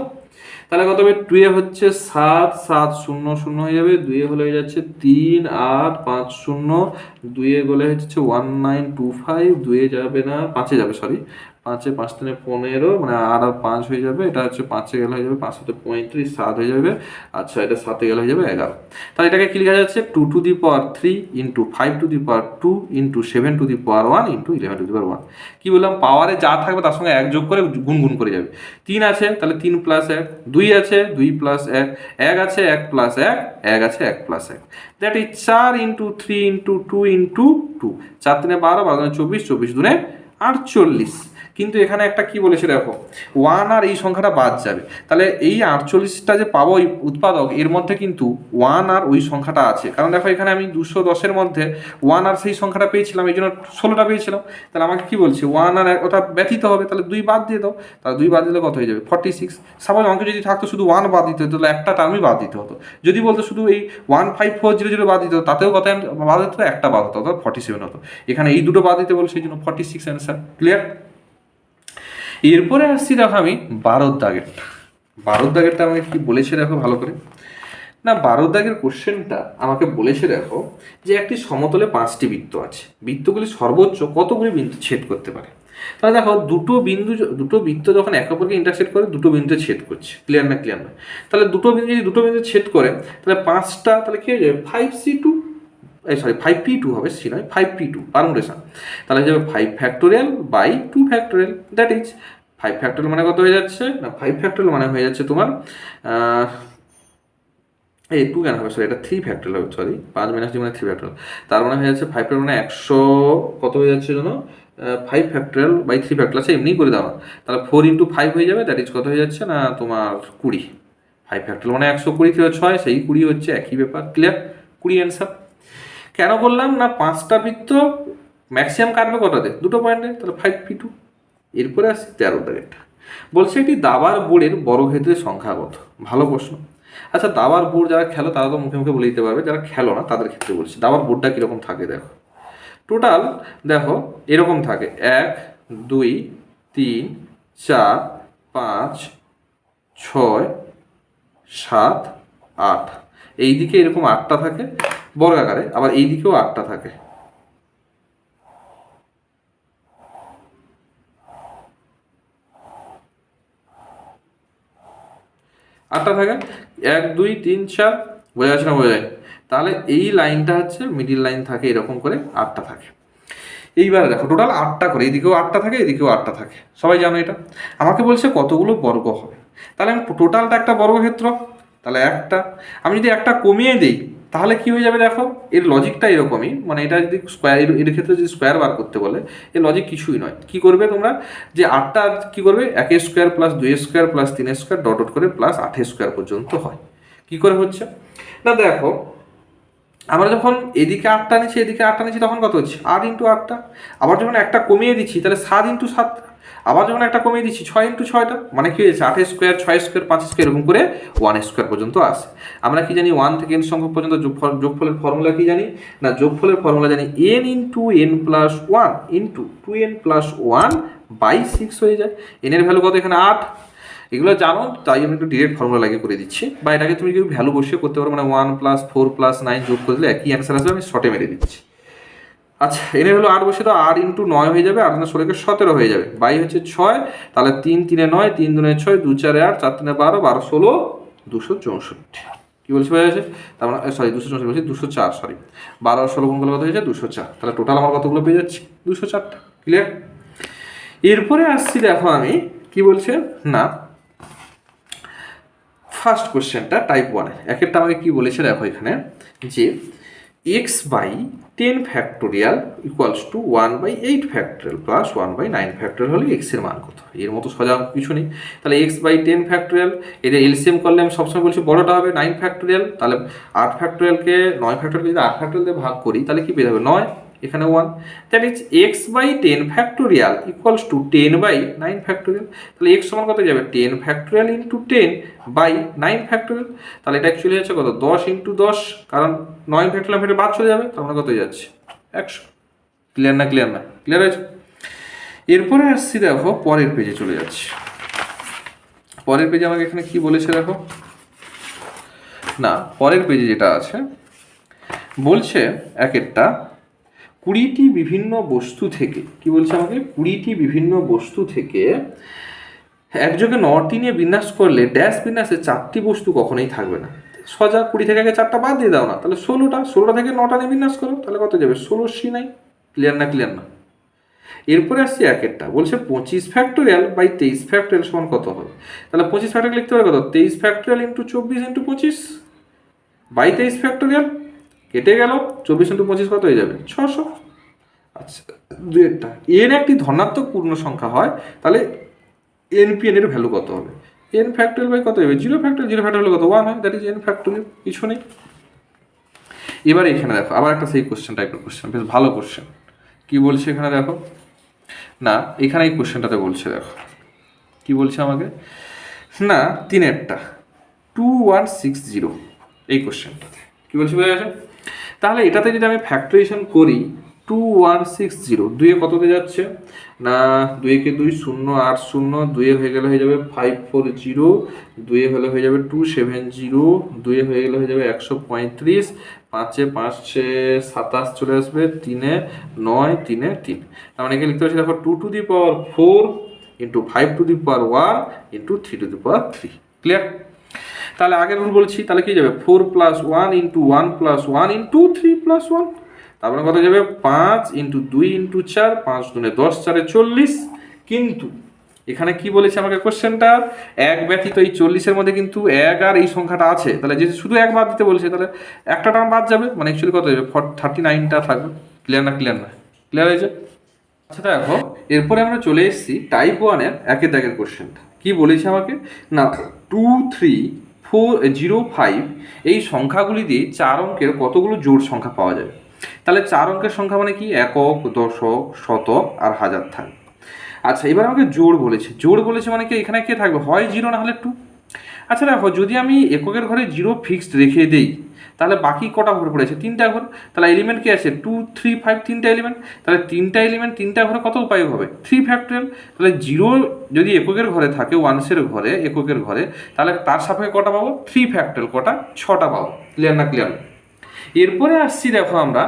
তাহলে কত হবে 2-এ হচ্ছে 7 7 0 0 হয়ে যাবে, 2-এ হলে হয়ে যাচ্ছে 3 8 5 0, 2-এ গলে হচ্ছে 1925, 2-এ যাবে না 5-এ যাবে, সরি 5 5 3 15, মানে আর 5 হয়ে যাবে, এটা হচ্ছে 5 গেলে হয়ে যাবে 5 7 35, 7 হয়ে যাবে। আচ্ছা, এটা 7 গেলে হয়ে যাবে 11। তাহলে এটাকে কি লেখা যাচ্ছে, 2 to the power 3 into 5 to the power 2 into 7 to the power 1 into 11 to the power 1। কি বললাম, পাওয়ারে যা থাকবে তার সঙ্গে 1 যোগ করে গুণ করে যাবে। 3 আছে তাহলে 3 প্লাস 1, 2 আছে 2 প্লাস 1, 1 আছে 1 প্লাস 1, 1 আছে 1 plus 1, that is 4 into 3 into 2 into 2, 4 3 12, 12 24, 24 2 48। কিন্তু এখানে একটা কি বলেছে দেখো, 1 আর এই সংখ্যাটা বাদ যাবে, তাহলে এই 48টা যে পাবো ওই উৎপাদক, এর মধ্যে কিন্তু 1 আর ওই সংখ্যাটা আছে। কারণ দেখো এখানে আমি 210-এর মধ্যে 1 আর সেই সংখ্যাটা পেয়েছিলাম, এই জন্য 16টা পেয়েছিলাম। তাহলে আমাকে কি বলছে, 1 আর ওটা ব্যতীত হবে, তাহলে 2 বাদ দিয়ে দাও। তাহলে 2 বাদ দিলে কত হয়ে যাবে, 46। সাপোজ অঙ্কে যদি থাকতো শুধু 1 বাদ দিতে হতো, তাহলে একটা টার্মই বাদ দিতে হতো। যদি বলতো শুধু এই 15400 বাদ দিতে হতো, তাতেও কত বাদ দিতে হতো, একটা বাদ হতো, অর্থাৎ 47 হতো। এখানে এই দুটো বাদ দিতে বলে, সেই জন্য 46 অ্যান্সার। ক্লিয়ার? এরপরে আসছি দেখো আমি 12 দাগেরটা। 12 দাগেরটা আমাকে কি বলেছে দেখো ভালো করে। না, 12 দাগের কোশ্চেনটা আমাকে বলেছে দেখো যে একটি সমতলে 5টি বৃত্ত আছে, বৃত্তগুলি সর্বোচ্চ কতগুলি বিন্দু ছেদ করতে পারে। তাহলে দেখো দুটো বৃত্ত যখন একে অপরকে ইন্টারসেক্ট করে, দুটো বিন্দুতে ছেদ করছে। ক্লিয়ার না? ক্লিয়ার না? তাহলে দুটো বিন্দু যদি দুটো বিন্দু ছেদ করে, তাহলে 5টা, তাহলে কি হয়ে যাবে, 5c2, 5p2 হবে, সি নয়, 5p2 পারমুটেশন। তাহলে হয়ে যাবে 5 factorial by 2 factorial, that is 5 factorial মানে কত হয়ে যাচ্ছে না, 5 ফ্যাক্টোরিয়াল মানে হয়ে যাচ্ছে তোমার এই 2 কেন হবে, সরি এটা 3 ফ্যাক্টোরিয়াল হবে, সরি 5 - 2 মানে 3 ফ্যাক্টোরিয়াল। তার মানে হয়ে যাচ্ছে 5 ফ্যাক্টোরিয়াল মানে 100, কত হয়ে যাচ্ছে জানো, 5 ফ্যাক্টোরিয়াল বাই 3 ফ্যাক্টোরিয়াল আছে, এমনি করে দাও। তাহলে 4 ইন্টু 5 হয়ে যাবে, দ্যাট ইজ কত হয়ে যাচ্ছে না তোমার 20। 5 ফ্যাক্টোরিয়াল মানে 120 থেকে 6, সেই 20 হচ্ছে, একই ব্যাপার। ক্লিয়ার? 20 অ্যান্সার। কেন বললাম না, 5টা বৃত্ত ম্যাক্সিমাম কাটবে কটাতে, দুটো পয়েন্টে, তাহলে 5p2। এরপরে আসছে 13 দাগেরটা, বলছে একটি দাবার বোর্ডের বর্গক্ষেত্রের সংখ্যা কত। ভালো প্রশ্ন। আচ্ছা, দাবার বোর্ড যারা খেলো তারা তো মুখে মুখে বলে দিতে পারবে, যারা খেলো না তাদের ক্ষেত্রে বলছি দাবার বোর্ডটা কীরকম থাকে দেখো। টোটাল দেখো এরকম থাকে, 1 2 3 4 5 6 7 8, এই দিকে এরকম 8টা থাকে বর্গাকারে, আবার এই দিকেও 8টা থাকে। আটটা থাকে, 1 2 3 4, বোঝা যাচ্ছে না? বোঝা যায়? তাহলে এই লাইনটা হচ্ছে মিডিল লাইন থাকে, এরকম করে 8টা থাকে। এইবারে দেখো টোটাল 8টা করে, এদিকেও 8টা থাকে, এদিকেও 8টা থাকে, সবাই জানো এটা। আমাকে বলছে কতগুলো বর্গ হবে, তাহলে আমি টোটালটা একটা বর্গক্ষেত্র, তাহলে একটা। আমি যদি একটা কমিয়ে দিই তাহলে কি হয়ে যাবে দেখো, এর লজিকটা এরকমই, মানে এটা যদি স্কোয়ার, এর ক্ষেত্রে যদি স্কোয়ার বার করতে বলে, এর লজিক কিছুই নয়। কি করবে তোমরা, যে 8টা কি করবে, 1 square plus 2 square plus 3 square dot dot করে প্লাস 8 স্কোয়ার পর্যন্ত হয়। কি করে হচ্ছে না দেখো, আমরা যখন এদিকে 8টা নিচ্ছি, এদিকে 8টা নিচ্ছি, তখন কত হচ্ছে, 8 ইন্টু 8টা। আবার যখন একটা কমিয়ে দিচ্ছি, তাহলে 7 ইন্টু 7টা। আবার যখন একটা কমিয়ে দিচ্ছি, 6 ইন্টু 6টা, মানে কি হয়েছে, 8 স্কোয়ার, 6 স্কোয়ার, 5 স্কোয়ার, এরকম করে 1 স্কোয়ার পর্যন্ত আসে। আমরা কি জানি, 1 থেকে n সংখ্যক পর্যন্ত যোগফলের ফর্মুলা কি জানি না, যোগফলের ফর্মুলা জানি n into n plus 1 into 2n plus 1 by 6 হয়ে যায়। n এর ভ্যালু কত এখানে 8, এগুলো জানো, তাই আমি একটু ডিরেক্ট ফর্মুলা লাগিয়ে করে দিচ্ছি, বা এটাকে তুমি কেউ ভ্যালু বসিয়ে করতে পারো, মানে 1 + 4 + 9 যোগ করে দিলে একই অ্যান্সার আসবে, আমি শর্টে মেরে দিচ্ছি। আচ্ছা, এনে হলো 8 বসে, তো 8 ইন্টু 9 হয়ে যাবে, 8 × 16 = 17 হয়ে যাবে, বাই হচ্ছে 6, তাহলে 3 3 9, 3 2 6, 2 4 8, 4 3 12, 12 16, 264। কি বলছি হয়ে গেছে, তার মানে সরি 264 বলছি, 204, সরি 12 আর 16 গুণ করলে কত হয়েছে, 204। তাহলে টোটাল আমার কতগুলো পেয়ে যাচ্ছি, 204টা। ক্লিয়ার? এরপরে আসছি দেখো আমি কি বলছে না, ফার্স্ট কোশ্চেনটা টাইপ 1-এর একেরটা আমাকে কি বলেছে দেখো এখানে, যে x/10 factorial equals to 1/8 factorial plus 1/9 factorial হলে x এর মান কত। এর মতো সোজা কিছু নেই, তাহলে x/10 ফ্যাক্টোরিয়াল, এদের এলসিএম করলে আমি সবসময় বলছি বড়টা হবে 9 ফ্যাক্টোরিয়াল, তাহলে 8 ফ্যাক্টোরিয়ালকে 9 ফ্যাক্টোরিয়ালকে যদি 8 ফ্যাক্টোরিয়াল দিয়ে ভাগ করি, তাহলে কি পেয়ে যাবে 9, এখানে 1, that is x/10 factorial equals to 10/9 factorial. তাহলে x সমান কত যাবে, 10 ফ্যাক্টোরিয়াল ইন্টু 10/9 ফ্যাক্টোরিয়াল। তাহলে এটা অ্যাকচুয়ালি হচ্ছে কত, 10 ইন্টু 10, কারণ 9 ফ্যাক্টোরিয়াল ফেটে বাদ চলে যাবে, তার মানে কত যাচ্ছে 100। ক্লিয়ার না? ক্লিয়ার না? ক্লিয়ার হয়েছে? এরপরে আসছি দেখো পরের পেজে চলে যাচ্ছি। পরের পেজে আমাকে এখানে কি বলেছে দেখো, না পরের পেজে যেটা আছে বলছে একেরটা, 20টি বিভিন্ন বস্তু থেকে, কি বলছে আমাকে, 20টি বিভিন্ন বস্তু থেকে একযোগে 9টি নিয়ে বিন্যাস করলে ড্যাশ বিন্যাসে 4টি বস্তু কখনোই থাকবে না। সোজা 20 থেকে আগে 4টা বাদ দিয়ে দাও না, তাহলে 16টা থেকে 9টা নিয়ে বিন্যাস করো, তাহলে কত যাবে, 16C9। ক্লিয়ার না, ক্লিয়ার না? এরপরে আসছি একেরটা, বলছে 25 ফ্যাক্টোরিয়াল বাই 23 ফ্যাক্টোরিয়াল সমান কত হবে। তাহলে 25 ফ্যাক্টোরিয়াল লিখতে পারে কত, 23 factorial into 24 into 25 by 23 factorial, কেটে গেল 24 ইন্টু 25 কত হয়ে যাবে, 600। আচ্ছা, দুইটা এন একটি ধনাত্মক পূর্ণ সংখ্যা হয়, তাহলে এনপিএন এর ভ্যালু কত হবে, এন ফ্যাক্টোরিয়াল বাই কত হবে, 0 ফ্যাক্টোরিয়াল, 0 ফ্যাক্টোরিয়াল কত, 1 হয়, দ্যাট ইজ এন ফ্যাক্টোরিয়াল, কিছু নেই। এবার এখানে দেখো আবার একটা সেই কোশ্চেন টাইপের কোশ্চেন, বেশ ভালো কোশ্চেন। কি বলছে এখানে দেখো, না এখানে এই কোশ্চেনটাতে বলছে, দেখো কি বলছে আমাকে, না 3-এরটা 2160 এই কোশ্চেনটাতে কি বলছে, বোঝা গেছে? তাহলে এটাতে যদি আমি ফ্যাক্টরাইজেশন করি, 2160 2-এ কততে যাচ্ছে না, 2 কে 2 0 8 0, 2-এ হয়ে গেলে হয়ে যাবে 540, 2-এ হলে হয়ে যাবে 270, 2-এ হয়ে গেলে হয়ে যাবে 135, 5-এ 5-এ 27 চলে আসবে, 3-এ 9, 3-এ 3। তার মানে এখানে লিখতে পারছি দেখো 2 to the power 4 into 5 to the power 1 into 3 to the power 3। Clear? তাহলে আগের রুল বলছি, তাহলে কি যাবে 4 plus 1 into 1 plus 1 into 3 plus 1, তারপরে কত যাবে 5 ইন্টু 2 ইন্টু 4, 5 দুনে 10, 4-এ 40। কিন্তু এখানে কি বলেছে আমাকে কোশ্চেনটা, এক ব্যতীত এই 40-এর মধ্যে কিন্তু 1 আর এই সংখ্যাটা আছে, তাহলে যদি শুধু 1 বাদ দিতে বলছে, তাহলে একটা টার্ম বাদ যাবে, মানে অ্যাকচুয়ালি কত যাবে 39টা থাকবে। ক্লিয়ার না, ক্লিয়ার না? ক্লিয়ার হয়েছে? আচ্ছা দেখো, এরপরে আমরা চলে এসেছি টাইপ 1-এর একের দাগের কোশ্চেনটা। কি বলেছে আমাকে, না 2 3 4 0 5 এই সংখ্যাগুলি দিয়ে 4 অঙ্কের কতগুলো জোড় সংখ্যা পাওয়া যাবে। তাহলে 4 অঙ্কের সংখ্যা মানে কি, একক, দশক, শতক আর হাজার থাকবে। আচ্ছা, এবার আমাকে জোড় বলেছে, জোড় বলেছে মানে কি, এখানে কে থাকবে, হয় 0 না হলে 2। আচ্ছা দেখো, যদি আমি এককের ঘরে 0 ফিক্সড রেখে দেই, তাহলে বাকি কটা ঘর পড়েছে, 3টা ঘর। তাহলে এলিমেন্ট কি আছে, 2 3 5, 3টা এলিমেন্ট। তাহলে 3টা এলিমেন্ট 3টা ঘরে কত উপায় হবে, 3 ফ্যাক্টোরিয়াল। তাহলে 0 যদি এককের ঘরে থাকে, ওয়ান্সের ঘরে, এককের ঘরে, তাহলে তার সাপেক্ষে কটা পাবো, 3 ফ্যাক্টোরিয়াল, কটা, 6টা পাবো। ক্লিয়ার না, ক্লিয়ার না? এরপরে আসছি দেখো, আমরা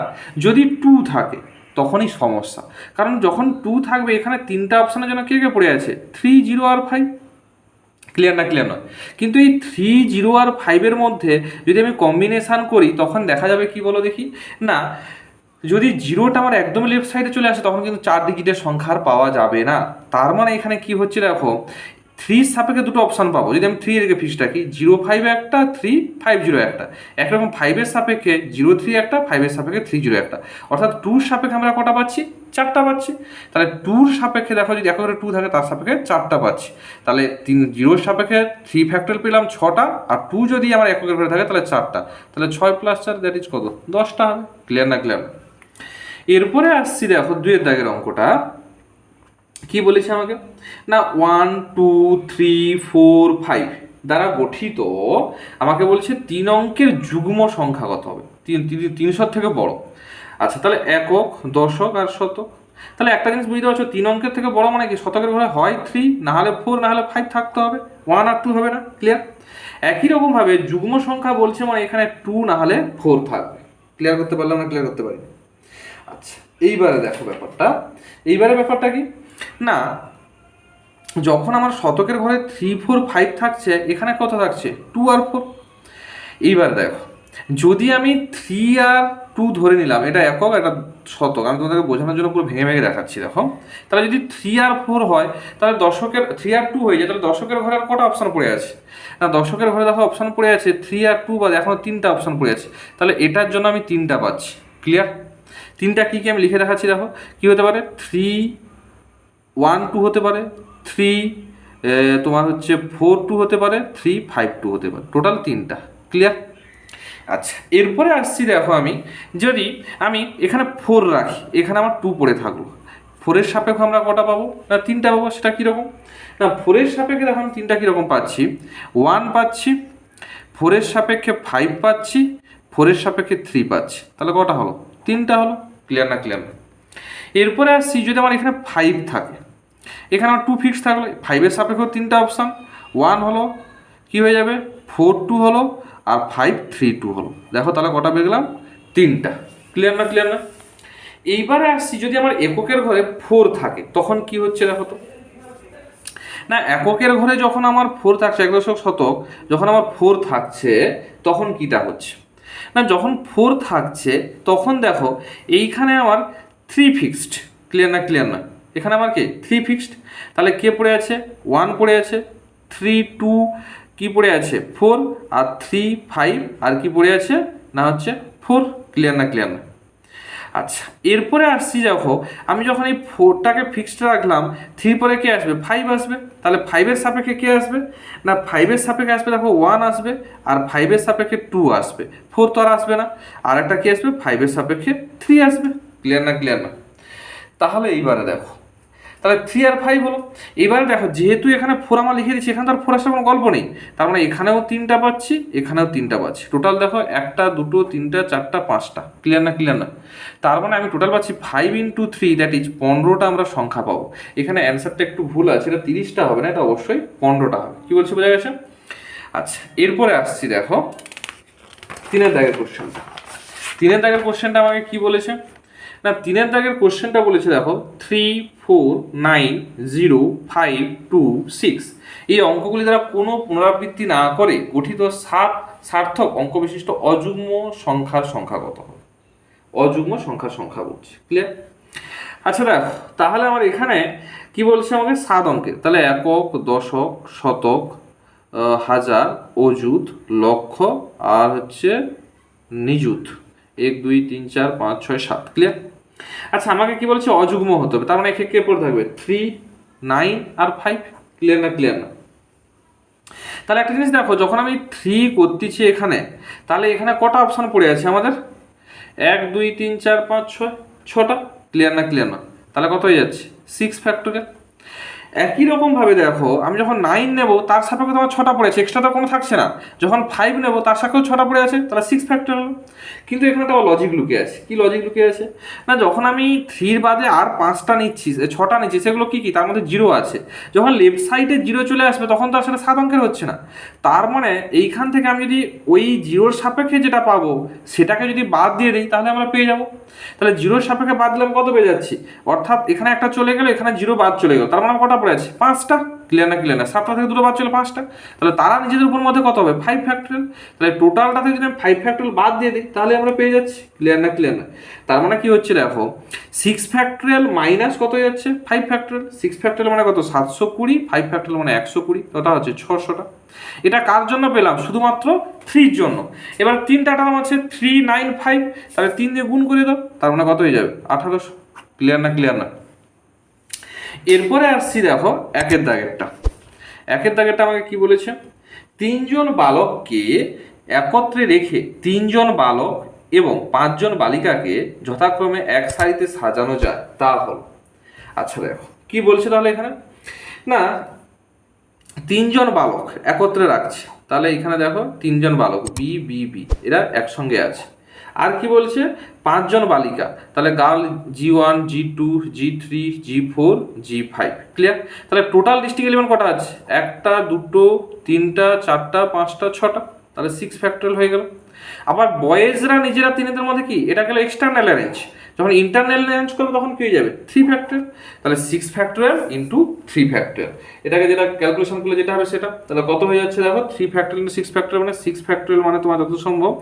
যদি 2 থাকে তখনই সমস্যা, কারণ যখন 2 থাকবে এখানে 3টা অপশানের জন্য কে কে পড়ে আছে, 3 0 আর 5। ক্লিয়ার না, ক্লিয়ার নয়? কিন্তু এই 3 0 আর 5-এর মধ্যে যদি আমি কম্বিনেশান করি, তখন দেখা যাবে কি বলো দেখি, না যদি 0টা আমার একদম লেফট সাইডে চলে আসে, তখন কিন্তু 4 ডিজিটের সংখ্যা আর পাওয়া যাবে না। তার মানে এখানে কি হচ্ছে দেখো, 3 সাপেক্ষে দুটো অপশান পাবো, যদি আমি 3 এর ফিক্সড রাখি, 0 5 একটা, 3 5 0 একটা। একরকম 5-এর সাপেক্ষে 0 3 একটা, 5-এর সাপেক্ষে 3 0 একটা। অর্থাৎ 2-র সাপেক্ষে আমরা কটা পাচ্ছি, 4টা পাচ্ছি। তাহলে 2-র সাপেক্ষে দেখো, যদি এককের 2 থাকে তার সাপেক্ষে 4টা পাচ্ছি। তাহলে 0-র সাপেক্ষে 3 ফ্যাক্টোরিয়াল পেলাম 6টা, আর 2 যদি আমার এককের ঘরে থাকে তাহলে 4টা। তাহলে 6 প্লাস 4 দ্যাট ইজ কত, 10টা হবে। ক্লিয়ার না, ক্লিয়ার না? এরপরে আসছি দেখো 2-এর দাগের অঙ্কটা। কি বলেছে আমাকে, না 1 2 3 4 5 দ্বারা গঠিত, আমাকে বলছে 3 অঙ্কের যুগ্ম সংখ্যা কত হবে, 300 থেকে বড়। আচ্ছা, তাহলে একক, দশক আর শতক। তাহলে একটা জিনিস বুঝতে পারছো, 3 অঙ্কের থেকে বড় মানে কি, শতকের ঘরে হয় 3, না হলে 4, না হলে 5 থাকতে হবে, 1 আর 2 হবে না। ক্লিয়ার? একই রকমভাবে যুগ্ম সংখ্যা বলছে মানে এখানে 2 না হলে 4 থাকবে। ক্লিয়ার করতে পারলাম না, ক্লিয়ার করতে পারি? আচ্ছা, এইবারে দেখো ব্যাপারটা, এইবারে ব্যাপারটা কি, না যখন আমার শতকের ঘরে 3 4 5 থাকছে, এখানে কত থাকছে, 2 আর 4। এইবার দেখো, যদি আমি 3 আর 2 ধরে নিলাম, এটা একক, এটা শতক, আমি তোমাদেরকে বোঝানোর জন্য পুরো ভেঙে ভেঙে দেখাচ্ছি। দেখো, তাহলে যদি 3 আর 4 হয়, তাহলে দশকের 3 আর 2 হয়ে যায়, তাহলে দশকের ঘরে আর কটা অপশান পড়ে আছে, না দশকের ঘরে দেখো অপশান পড়ে আছে 3 আর 2 বাদে এখনো 3টা অপশান পড়ে আছে। তাহলে এটার জন্য আমি 3টা পাচ্ছি। ক্লিয়ার? 3টা কী কী আমি লিখে দেখাচ্ছি, দেখো কী হতে পারে, 3 1 2 হতে পারে, 3 তোমার হচ্ছে 4 2 হতে পারে, 3 5 2 হতে পারে, টোটাল 3টা। ক্লিয়ার? আচ্ছা, এরপরে আসছি দেখো, যদি আমি এখানে 4 রাখি, এখানে আমার 2 পড়ে থাকলো, 4-এর সাপেক্ষে আমরা কটা পাবো, না 3টা পাবো। সেটা কীরকম, না 4-এর সাপেক্ষে দেখো আমি 3টা কীরকম পাচ্ছি, 1 পাচ্ছি, 4-এর সাপেক্ষে 5 পাচ্ছি, 4-এর সাপেক্ষে 3 পাচ্ছি। তাহলে কটা হলো, 3টা হলো। ক্লিয়ার না, ক্লিয়ার না? এরপরে আসছি, যদি আমার এখানে 5 থাকে, এখানে আমার 2 ফিক্স থাকলে, 5-এর সাপেক্ষেও 3টা অপশান, 1 হলো, কী হয়ে যাবে 4 2 হলো, আর 5 3 2 হলো। দেখো তাহলে কটা পেয়ে গেলাম, 3টা। ক্লিয়ার না, ক্লিয়ার না? এইবারে আসছি যদি আমার এককের ঘরে 4 থাকে তখন কি হচ্ছে দেখো তো। না এককের ঘরে যখন আমার 4 থাকছে, 1 দশক শতক যখন আমার 4 থাকছে তখন কিটা হচ্ছে না, যখন 4 থাকছে তখন দেখো এইখানে আমার 3 ফিক্সড। ক্লিয়ার না ক্লিয়ার না, এখানে আমার কি 3 ফিক্সড, তাহলে কে পড়ে আছে 1 পড়ে আছে, 3 2 কি পড়ে আছে 4, আর 3 5 আর কি পড়ে আছে না হচ্ছে 4। ক্লিয়ার না ক্লিয়ার না। আচ্ছা এরপরে আসছি দেখো আমি যখন এই 4টাকে ফিক্সড রাখলাম, 3 পরে কে আসবে 5 আসবে, তাহলে 5-এর সাপেক্ষে কে আসবে না 5-এর সাপেক্ষে আসবে দেখো 1 আসবে, আর 5-এর সাপেক্ষে 2 আসবে, 4 তো আর আসবে না, আর একটা কি আসবে 5-এর সাপেক্ষে 3 আসবে। ক্লিয়ার না ক্লিয়ার না। তাহলে এইবারে দেখো তাহলে 3 আর 5 হলো। এবারে দেখো যেহেতু এখানে 4 আমরা লিখে দিচ্ছি, এখানে তো আর 4 আসার কোনো গল্প নেই, তার মানে এখানেও 3টা পাচ্ছি এখানেও 3টা পাচ্ছি, টোটাল দেখো 1টা 2টো 3টা 4টা 5টা। ক্লিয়ার না ক্লিয়ার না। তার মানে আমি টোটাল পাচ্ছি 5 × 3 দ্যাট ইজ 15টা আমরা সংখ্যা পাবো। এখানে অ্যান্সারটা একটু ভুল আছে, এটা 30টা হবে না, এটা অবশ্যই 15টা হবে। কি বলছি বোঝা গেছে? আচ্ছা এরপরে আসছি দেখো 3-এর দাগের কোশ্চেনটা। 3-এর দাগের কোশ্চেনটা আমাকে কি বলেছে না 3-এর দাগের কোশ্চেনটা বলেছে দেখো 3 4 9 0 5 2 6 এই অঙ্কগুলি দ্বারা কোনো পুনরাবৃত্তি না করে গঠিত 7 সার্থক অঙ্ক বিশিষ্ট অযুগ্ম সংখ্যার সংখ্যা কত হবে? অযুগ্ম সংখ্যার সংখ্যা বলছে। ক্লিয়ার? আচ্ছা দেখো তাহলে আমার এখানে কি বলছে আমাকে 7 অঙ্কের, তাহলে একক দশক শতক হাজার অযুত লক্ষ আর হচ্ছে নিযুত 1 2 3 4 5 6 7। ক্লিয়ার? আচ্ছা আমাকে কি বলছে অযুগ্ম হতে হবে, তার মানে এখানে কে পড়ে থাকবে 3 9 আর 5। ক্লিয়ার না ক্লিয়ার না। তাহলে একটা জিনিস দেখো যখন আমি 3 করতেছি এখানে, তাহলে এখানে কটা অপশন পড়ে আছে আমাদের 1 2 3 4 5 6 6টা। ক্লিয়ার না ক্লিয়ার না। তাহলে কত হয়ে যাচ্ছে 6 ফ্যাক্টরিয়াল। একই রকম ভাবে দেখো আমি যখন 9 নেব তার সাপেক্ষে তোমার 6টা পড়ে আছে, এক্সট্রা তো কোনো থাকছে না। যখন 5 নেব তার সাপেক্ষেও 6টা পড়ে আছে, তাহলে 6 ফ্যাক্টরিয়াল। কিন্তু এখানে একটা লজিক লুকিয়ে আছে। কি লজিক লুকিয়ে আছে না যখন আমি 3 বাদে আর 5টা নিচ্ছি 6টা নিচ্ছি সেগুলো কি কি তার মধ্যে 0 আছে, যখন লেফট সাইডে 0 চলে আসবে তখন তো আসলে 7 অঙ্কের হচ্ছে না। তার মানে এইখান থেকে আমি যদি ওই 0-র সাপেক্ষে যেটা পাবো সেটাকে যদি বাদ দিয়ে দিই তাহলে আমরা পেয়ে যাবো। তাহলে 0-র সাপেক্ষে বাদ দিলাম কত পেয়ে যাচ্ছি, অর্থাৎ এখানে একটা চলে গেল এখানে 0 বাদ চলে গেল, তার মানে কটা পড়ে আছে 5টা। ক্লিয়ার না ক্লিয়ার না। 7টা থেকে 2টো বাদ চলে 5টা, তাহলে তারা নিজেদের উপর মধ্যে কত হবে 5 ফ্যাক্টরিয়াল। তাহলে টোটালটা থেকে যদি আমি 5 ফ্যাক্টরিয়াল বাদ দিয়ে দিই তাহলে আমরা পেয়ে যাচ্ছি। ক্লিয়ার না ক্লিয়ার না। তার মানে কি হচ্ছে দেখো 6 ফ্যাক্টরিয়াল মাইনাস কত যাচ্ছে 5 ফ্যাক্টরিয়াল। 6 ফ্যাক্টরিয়াল মানে কত 720, 5 ফ্যাক্টরিয়াল মানে 120, ওটা হচ্ছে 600টা। এটা কার জন্য পেলাম শুধুমাত্র 3-র জন্য। এবার 3টা টার্ম আছে 3 9 5, তাহলে 3 দিয়ে গুণ করে দাও, তার মানে কত হয়ে যাবে 1800। ক্লিয়ার না ক্লিয়ার না। এরপরে আসছি দেখো 1-এর দাগেরটা। 1-এর দাগেরটা আমাকে কি বলেছে 3 জন বালককে একত্রে রেখে 3 জন বালক এবং 5 জন বালিকাকে যথাক্রমে এক সারিতে সাজানো যায় তা হল। আচ্ছা দেখো কি বলছে তাহলে এখানে না 3 জন বালক একত্রে রাখছে, তাহলে এখানে দেখো 3 জন বালক বি বি বি এরা একসঙ্গে আছে। আর কি বলছে 5 জন বালিকা, তাহলে girl G1 G2 G3 G4 G5। Clear? তাহলে টোটাল ডিস্ট্রিক্ট এলিমেন্ট কটা আছে 1টা 2টো 3টা 4টা 5টা 6টা, তাহলে 6 ফ্যাক্টরিয়াল হয়ে গেল। আবার বয়েজরা নিজেরা তিনদের মধ্যে কি এটা গেল এক্সটার্নাল অ্যারেঞ্জ, যখন ইন্টারনাল অ্যারেঞ্জ করবে তখন কি হয়ে যাবে 3 ফ্যাক্টরিয়াল। তাহলে 6 ফ্যাক্টরিয়াল ইন্টু 3 ফ্যাক্টরিয়াল, এটাকে যেটা ক্যালকুলেশন করলে যেটা হবে সেটা, তাহলে কত হয়ে যাচ্ছে দেখো 3 ফ্যাক্টরিয়াল ইন্টু 6 ফ্যাক্টরিয়াল মানে 6 ফ্যাক্টরিয়াল মানে তোমার যত সম্ভব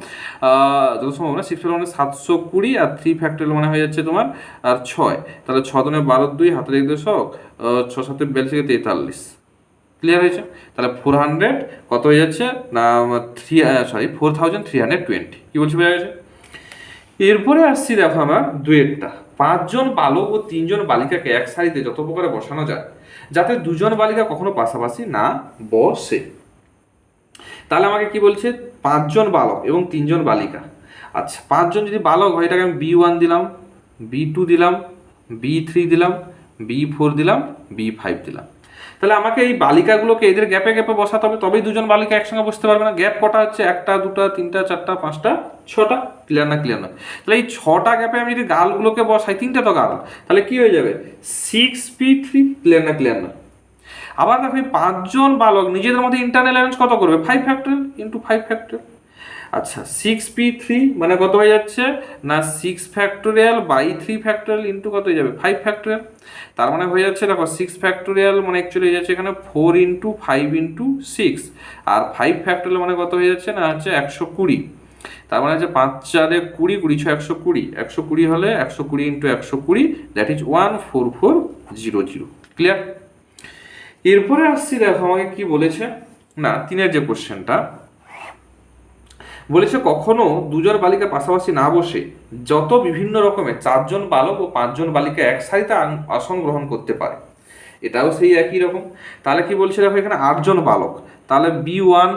না 6 ফ্যাক্টরিয়াল মানে 720, আর 3 ফ্যাক্টরিয়াল মানে হয়ে যাচ্ছে তোমার আর 6, তাহলে 6 দুনে 12 2 হাতের 1 দশক 6 7 42 43। ক্লিয়ার হয়েছে? তাহলে 400 কত হয়ে যাচ্ছে না 4320। কি বলছি বোঝা গেছে? এরপরে আসছি দেখো আমরা 2-এরটা 5 জন বালক ও 3 জন বালিকাকে এক সারিতে যত প্রকারে বসানো যায় যাতে 2 জন বালিকা কখনো পাশাপাশি না বসে। তাহলে আমাকে কি বলছে 5 জন বালক এবং 3 জন বালিকা। আচ্ছা 5 জন যদি বালক হয় এটাকে আমি B1 দিলাম, B2 দিলাম, B3 দিলাম, B4 দিলাম, B5 দিলাম। তাহলে আমাকে এই বালিকাগুলোকে এদের গ্যাপে গ্যাপে বসাতে হবে, তবেই 2 জন বালিকা একসঙ্গে বসতে পারবে না। গ্যাপ কটা হচ্ছে 1টা 2টা 3টা 4টা 5টা 6টা। ক্লিয়ার না ক্লিয়ার না। তাহলে এই 6টা গ্যাপে আমি যদি গার্লগুলোকে বসাই 3টা তো গার্ল, তাহলে কি হয়ে যাবে 6p3। ক্লিয়ার না ক্লিয়ার না। আবার দেখো এই 5 জন বালক নিজেদের মধ্যে ইন্টারনাল অ্যারেঞ্জ কত করবে 5 ফ্যাক্টরিয়াল ইন্টু 5 ফ্যাক্টরিয়াল। আচ্ছা 6p3 মানে কত হয়ে যাচ্ছে না 6 ফ্যাক্টোরিয়াল/3 ফ্যাক্টোরিয়াল ইন্টু কত হয়ে যাবে 5 ফ্যাক্টোরিয়াল। তার মানে হয়ে যাচ্ছে দেখো 6 ফ্যাক্টোরিয়াল মানে অ্যাকচুয়ালি হয়ে যাচ্ছে এখানে 4 ইন্টু 5 ইন্টু 6, আর 5 ফ্যাক্টোরিয়াল মানে কত হয়ে যাচ্ছে না হচ্ছে 120। তার মানে হচ্ছে 5 4 20, 20 6 120, 120 হলে 120 ইন্টু 120 দ্যাট ইজ 14400। ক্লিয়ার? এরপরে আসছি দেখো আমাকে কি বলেছে না 3-এর যে কোশ্চেনটা বলেছে, কখনো দুজন বালিকা পাশাপাশি না বসে যত বিভিন্ন রকমের 4 জন বালক ও 5 জন বালিকা এক সারিতে আসন গ্রহণ করতে পারে। এটাও সেই একই রকম। তাহলে কি বলছে দেখো এখানে 8 জন বালক, তাহলে B1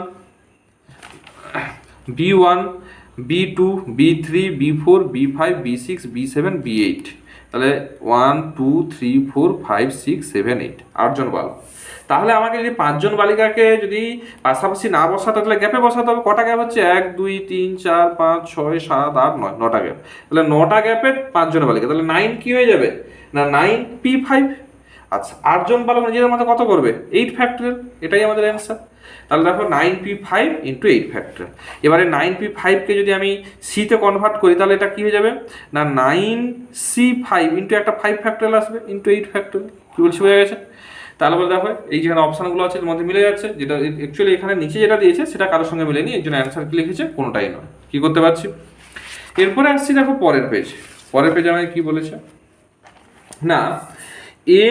B2 B3 B4 B5 B6 B7 B8, তাহলে 1 2 3 4 5 6 7 8, 8 জন বালক। তাহলে আমাকে যদি 5 জন বালিকাকে যদি পাশাপাশি না বসাতে তাহলে গ্যাপে বসাতে হবে। কটা গ্যাপ হচ্ছে 1 2 3 4 5 6 7 8 9, 9টা গ্যাপ। তাহলে 9টা গ্যাপে 5 জন বালিকা, তাহলে 9 কি হয়ে যাবে না 9p5। আচ্ছা 8 জন বালক নিজেদের মধ্যে কত করবে 8 ফ্যাক্টরিয়াল, এটাই আমাদের অ্যান্সার। তাহলে দেখো 9p5 ইন্টু 8 ফ্যাক্টরিয়াল। এবারে 9p5কে যদি আমি সিতে কনভার্ট করি তাহলে এটা কি হয়ে যাবে না 9c5 ইন্টু একটা 5 ফ্যাক্টরিয়াল আসবে ইন্টু 8 ফ্যাক্টরিয়াল। কি বলছি বোঝা গেছে? তাহলে বলে দেখো এই যেখানে অপশানগুলো আছে এর মধ্যে মিলে যাচ্ছে, যেটা অ্যাকচুয়ালি এখানে নিচে যেটা দিয়েছে সেটা কারোর সঙ্গে মিলেনি, এই জন্য অ্যান্সার কি লিখেছে কোনোটাই নয়। কি করতে পারছি? এরপরে আসছি দেখো পরের পেজে আমাকে কি বলেছে না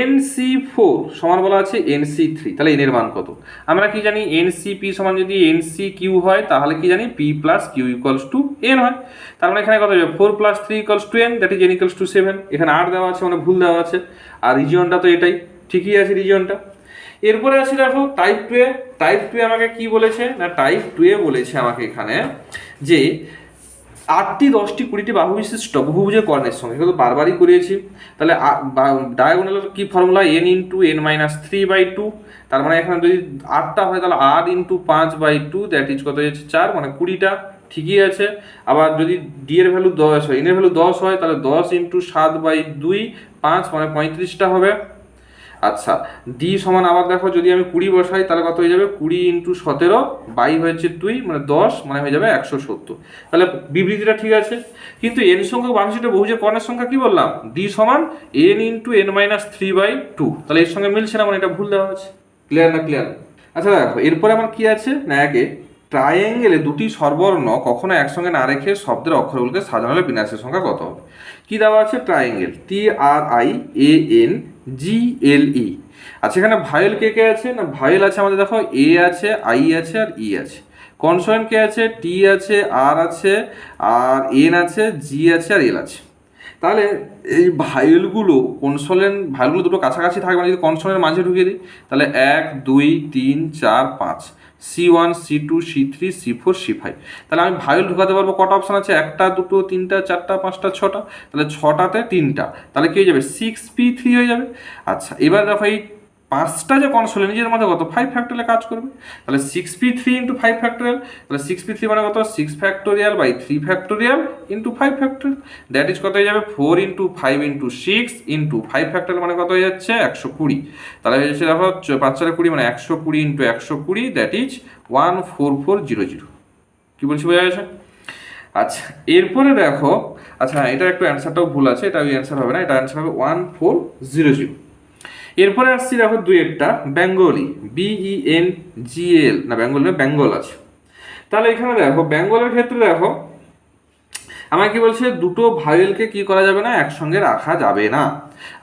NC4 সমান বলা আছে NC3, তাহলে n এর মান কত? আমরা কি জানি NCP সমান যদি NCQ হয় তাহলে কি জানি P plus Q equals to n হয়। তার মানে এখানে কত হবে 4 plus 3 equals to n, that is n equals to 7। এখানে আর দেওয়া আছে মানে ভুল দেওয়া আছে, আর রিজিয়নটা তো এটাই ঠিকই আছে রিজিয়নটা। এরপরে আছে দেখো টাইপ 2 আমাকে কি বলেছে না টাইপ 2 বলেছে আমাকে এখানে যে 8টি 10টি 20টি বাহু বিশিষ্ট বহুভুজের কর্ণের সঙ্গে, কিন্তু বারবারই করিয়েছি। তাহলে ডায়াগোনালের কি ফর্মুলা n ইন্টু n-3/2, তার মানে এখানে যদি 8টা হয় তাহলে 8 ইন্টু 5/2 দ্যাট ইজ কত হচ্ছে 4 মানে 20টা, ঠিকই আছে। আবার যদি ডি এর ভ্যালু 10 হয়, এন এর ভ্যালু 10 হয় তাহলে 10 ইন্টু 7/2 5 মানে 35টা হবে। আচ্ছা ডি সমান আবার দেখো যদি আমি 20 বসাই তাহলে কত হয়ে যাবে 20 ইন্টু 17 বাই হয়েছে 2 মানে 10 মানে হয়ে যাবে 170। তাহলে বিবৃতিটা ঠিক আছে, কিন্তু এন সংখ্যক বাহুবিশিষ্ট বহুভুজের কর্ণের সংখ্যা কি বললাম ডি সমান n ইন্টু n-3/2, তাহলে এর সঙ্গে মিলছে না মানে এটা ভুল দেওয়া আছে। ক্লিয়ার না? ক্লিয়ার। আচ্ছা দেখো এরপরে আমার কি আছে না একে ট্রায়াঙ্গেলে দুটি স্বরবর্ণ কখনো একসঙ্গে না রেখে শব্দের অক্ষরগুলোকে সাজানো হলে বিন্যাসের সংখ্যা কত হবে? কি দেওয়া আছে ট্রায়াঙ্গেল TRIANGLE। আচ্ছা এখানে ভায়েল কে কে আছে না ভায়েল আছে আমাদের দেখো এ আছে আই আছে আর ই আছে। কনসোনেন্ট কে আছে টি আছে আর আছে আর এন আছে জি আছে আর এল আছে। তাহলে এই ভাইলগুলো ভাইলগুলো দুটো কাছাকাছি থাকবে, যদি কনসোনেন্টের মাঝে ঢুকিয়ে দিই তাহলে 1 2 3 4 5 C1 C2 C3 C4 C5। তাহলে আমি ভাইল ঢুকাতে পারবো কটা অপশান আছে 1টা 2টো 3টা 4টা 5টা 6টা, তাহলে 6টাতে 3টা, তাহলে কি হয়ে যাবে 6p3 হয়ে যাবে। আচ্ছা এবার দেখো এই 5টা যে কনসোনেন্ট নিজের মধ্যে কত 5 ফ্যাক্টোরিয়ালে কাজ করবে, তাহলে 6p3 ইন্টু 5 ফ্যাক্টোরিয়াল, তাহলে 6p3 মানে কত 6 factorial by 3 factorial into 5 factorial, that is কত হয়ে যাবে 4 ইন্টু 5 ইন্টু 6 ইন্টু 5 ফ্যাক্টোরিয়াল মানে কত হয়ে যাচ্ছে 120। তাহলে হয়ে যাচ্ছে দেখো 5 4 20 মানে 120 ইন্টু 120 দ্যাট ইজ 14400। কি বলছি বোঝা গেছে? আচ্ছা এরপরে দেখো আচ্ছা এটা একটু অ্যান্সারটাও ভুল আছে, এটা ওই অ্যান্সার হবে না, এটা অ্যান্সার হবে 1400। এরপরে আসছি দেখো দুইয়েরটা বেঙ্গলি BENGL না বেঙ্গল আছে। তাহলে এখানে দেখো বেঙ্গলের ক্ষেত্রে দেখো আমাকে কি বলছে দুটো ভাইয়েলকে কি করা যাবে না একসঙ্গে রাখা যাবে না।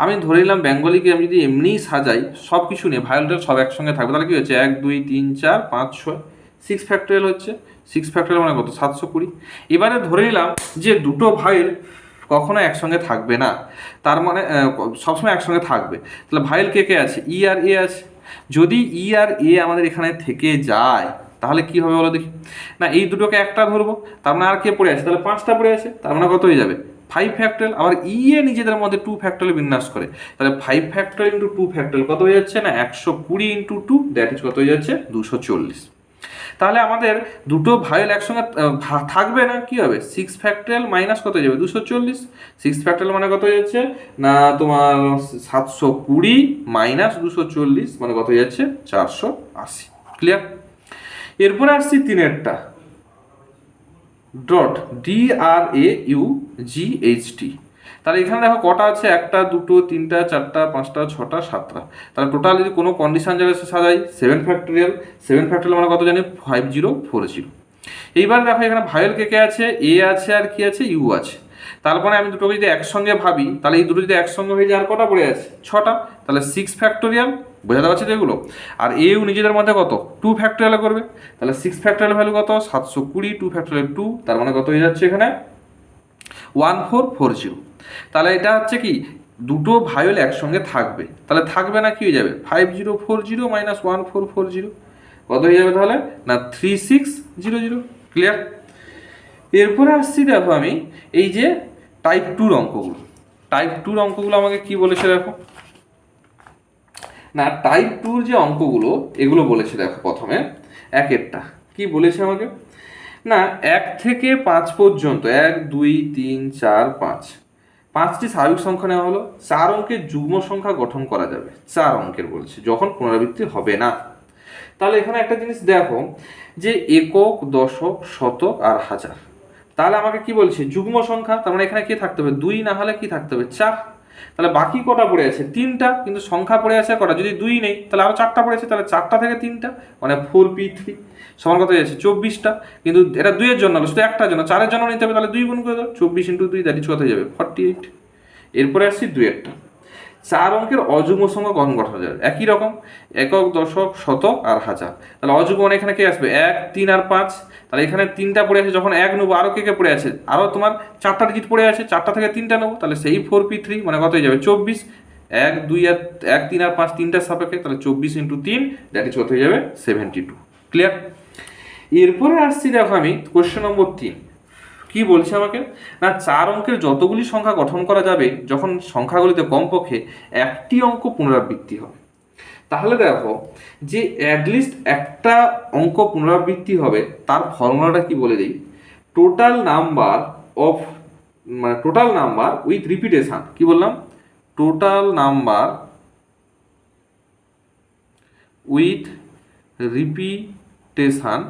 আমি ধরে নিলাম বেঙ্গলিকে আমি যদি এমনিই সাজাই সব কিছু নিয়ে ভাইয়েলটা সব একসঙ্গে থাকবে, তাহলে কি হচ্ছে 1 2 3 4 5 6 6 ফ্যাক্টোরিয়াল হচ্ছে 6 ফ্যাক্টোরিয়াল মানে কত 720। এবারে ধরে নিলাম যে দুটো ভাইয়েল কখনো একসঙ্গে থাকবে না, তার মানে সবসময় একসঙ্গে থাকবে। তাহলে ভাইয়েল কে কে আছে ই আর এ আছে, যদি ই আর এ আমাদের এখানে থেকে যায় তাহলে কি হবে বলো দেখি না এই দুটোকে একটা ধরবো, তার মানে আর কে পড়ে আছে তাহলে 5টা পড়ে আছে, তার মানে কত হয়ে যাবে 5 ফ্যাক্টোরিয়াল। আবার ই এ নিজেদের মধ্যে 2 ফ্যাক্টোরিয়াল বিন্যাস করে, তাহলে 5 ফ্যাক্টোরিয়াল ইন্টু 2 ফ্যাক্টোরিয়াল কত হয়ে যাচ্ছে না 120 ইন্টু 2 দ্যাট ইজ কত হয়ে যাচ্ছে 240। তাহলে আমাদের দুটো ভাইয়েল একসঙ্গে থাকবে না, কি হবে 6 ফ্যাক্টোরিয়াল মাইনাস কত হয়ে যাবে 240। 6 ফ্যাক্টোরিয়াল মানে কত হয়ে যাচ্ছে না তোমার 720 মাইনাস 240 মানে কত হয়ে যাচ্ছে 480। ক্লিয়ার? এরপরে আসছি 3এরটা ডট DRAUGHT। তাহলে এখানে দেখো কটা আছে, 1 2 3 4 5 6 7টা। তাহলে টোটাল যদি কোনো কন্ডিশন জায়গায় সাজাই 7 ফ্যাক্টোরিয়াল, 7 ফ্যাক্টোরিয়াল মানে কত জানি 5040। এইবার দেখো এখানে ভায়োল কে কে আছে, এ আছে আর কি আছে, ইউ আছে। তারপরে আমি দুটোকে যদি একসঙ্গে ভাবি, তাহলে এই দুটো যদি একসঙ্গে হয়ে যায় আর কটা পড়ে আছে, 6টা। তাহলে 6 ফ্যাক্টোরিয়াল, বোঝাতে পারছি তো এগুলো। আর এও নিজেদের মধ্যে কত 2 ফ্যাক্টোরিয়াল করবে, তাহলে 6 ফ্যাক্টোরিয়াল ভ্যালু কত 720, 2 ফ্যাক্টোরিয়াল 2, তার মানে কত হয়ে যাচ্ছে এখানে 1440। তাহলে এটা হচ্ছে কি দুটো ভায়োল একসঙ্গে থাকবে, তাহলে থাকবে না কি হয়ে যাবে 5040 মাইনাস 1440, কত হয়ে যাবে তাহলে না 3600। ক্লিয়ার? এরপরে আসছি দেখো আমি এই যে টাইপ 2 অঙ্কগুলো। টাইপ 2 অঙ্কগুলো আমাকে কি বলেছে দেখো, না টাইপ 2 যে অঙ্কগুলো এগুলো বলেছে দেখো, প্রথমে একেরটা কি বলেছে আমাকে, না 1 থেকে 5 পর্যন্ত 1 2 3 4 5 5টি স্বাভাবিক সংখ্যা নেওয়া হলো, 4 অঙ্কের যুগ্ম সংখ্যা গঠন করা যাবে, 4 অঙ্কের বলছে, যখন পুনরাবৃত্তি হবে না। তাহলে এখানে একটা জিনিস দেখো যে একক, দশক, শতক আর হাজার। তাহলে আমাকে কি বলছে যুগ্ম সংখ্যা, তার মানে এখানে কি থাকতে হবে 2, না হলে কি থাকতে হবে 4। তাহলে বাকি কটা পড়ে আছে 3টা, কিন্তু সংখ্যা পড়ে আছে কটা, যদি 2 নেই তাহলে আরো 4টা পড়েছে, তাহলে 4টা থেকে 3টা মানে 4p3 সমান কত যাচ্ছে 24টা। কিন্তু এটা 2 এর জন্য হলো, শুধু একটার জন্য, 4 এর জন্য নিতে হবে, তাহলে 2 গুণ করে দাও, 24 × 2 দ্যাট ইজ কত হয়ে যাবে 48। এরপরে আসছি 2 এরটা, 4 অঙ্কের অযুগ্ম সংখ্যা গঠন করা যাবে, একই রকম একক, দশক, শতক আর হাজার। তাহলে অযুগ্ম মানে এখানে কে আসবে 1 3 আর 5, তাহলে এখানে 3টা পড়ে আছে, যখন 1 নেবো আরও কে পড়ে আছে, আরও তোমার 4টা ডিজিট পড়ে আছে, 4টা থেকে 3টা নেবো, তাহলে সেই 4p3 মানে কত হয়ে যাবে 24। 1 2 আর 1 3 আর 5 3টার সাপেক্ষে, তাহলে 24 × 3 দ্যাট ইজ কত হয়ে যাবে 72। ক্লিয়ার? এরপরে আসছি দেখো আমি কোশ্চেন নম্বর 3 কি বলছে আমাকে, না 4 অঙ্কের যতগুলি সংখ্যা গঠন করা যাবে যখন সংখ্যাগুলিতে কমপক্ষে একটি অঙ্ক পুনরাবৃত্তি হবে। তাহলে দেখো যে অ্যাটলিস্ট একটা অঙ্ক পুনরাবৃত্তি হবে তার ফর্মুলাটা কি বলে দিই, টোটাল নাম্বার অফ মানে টোটাল নাম্বার উইথ রিপিটেশন। কি বললাম, total number with repetition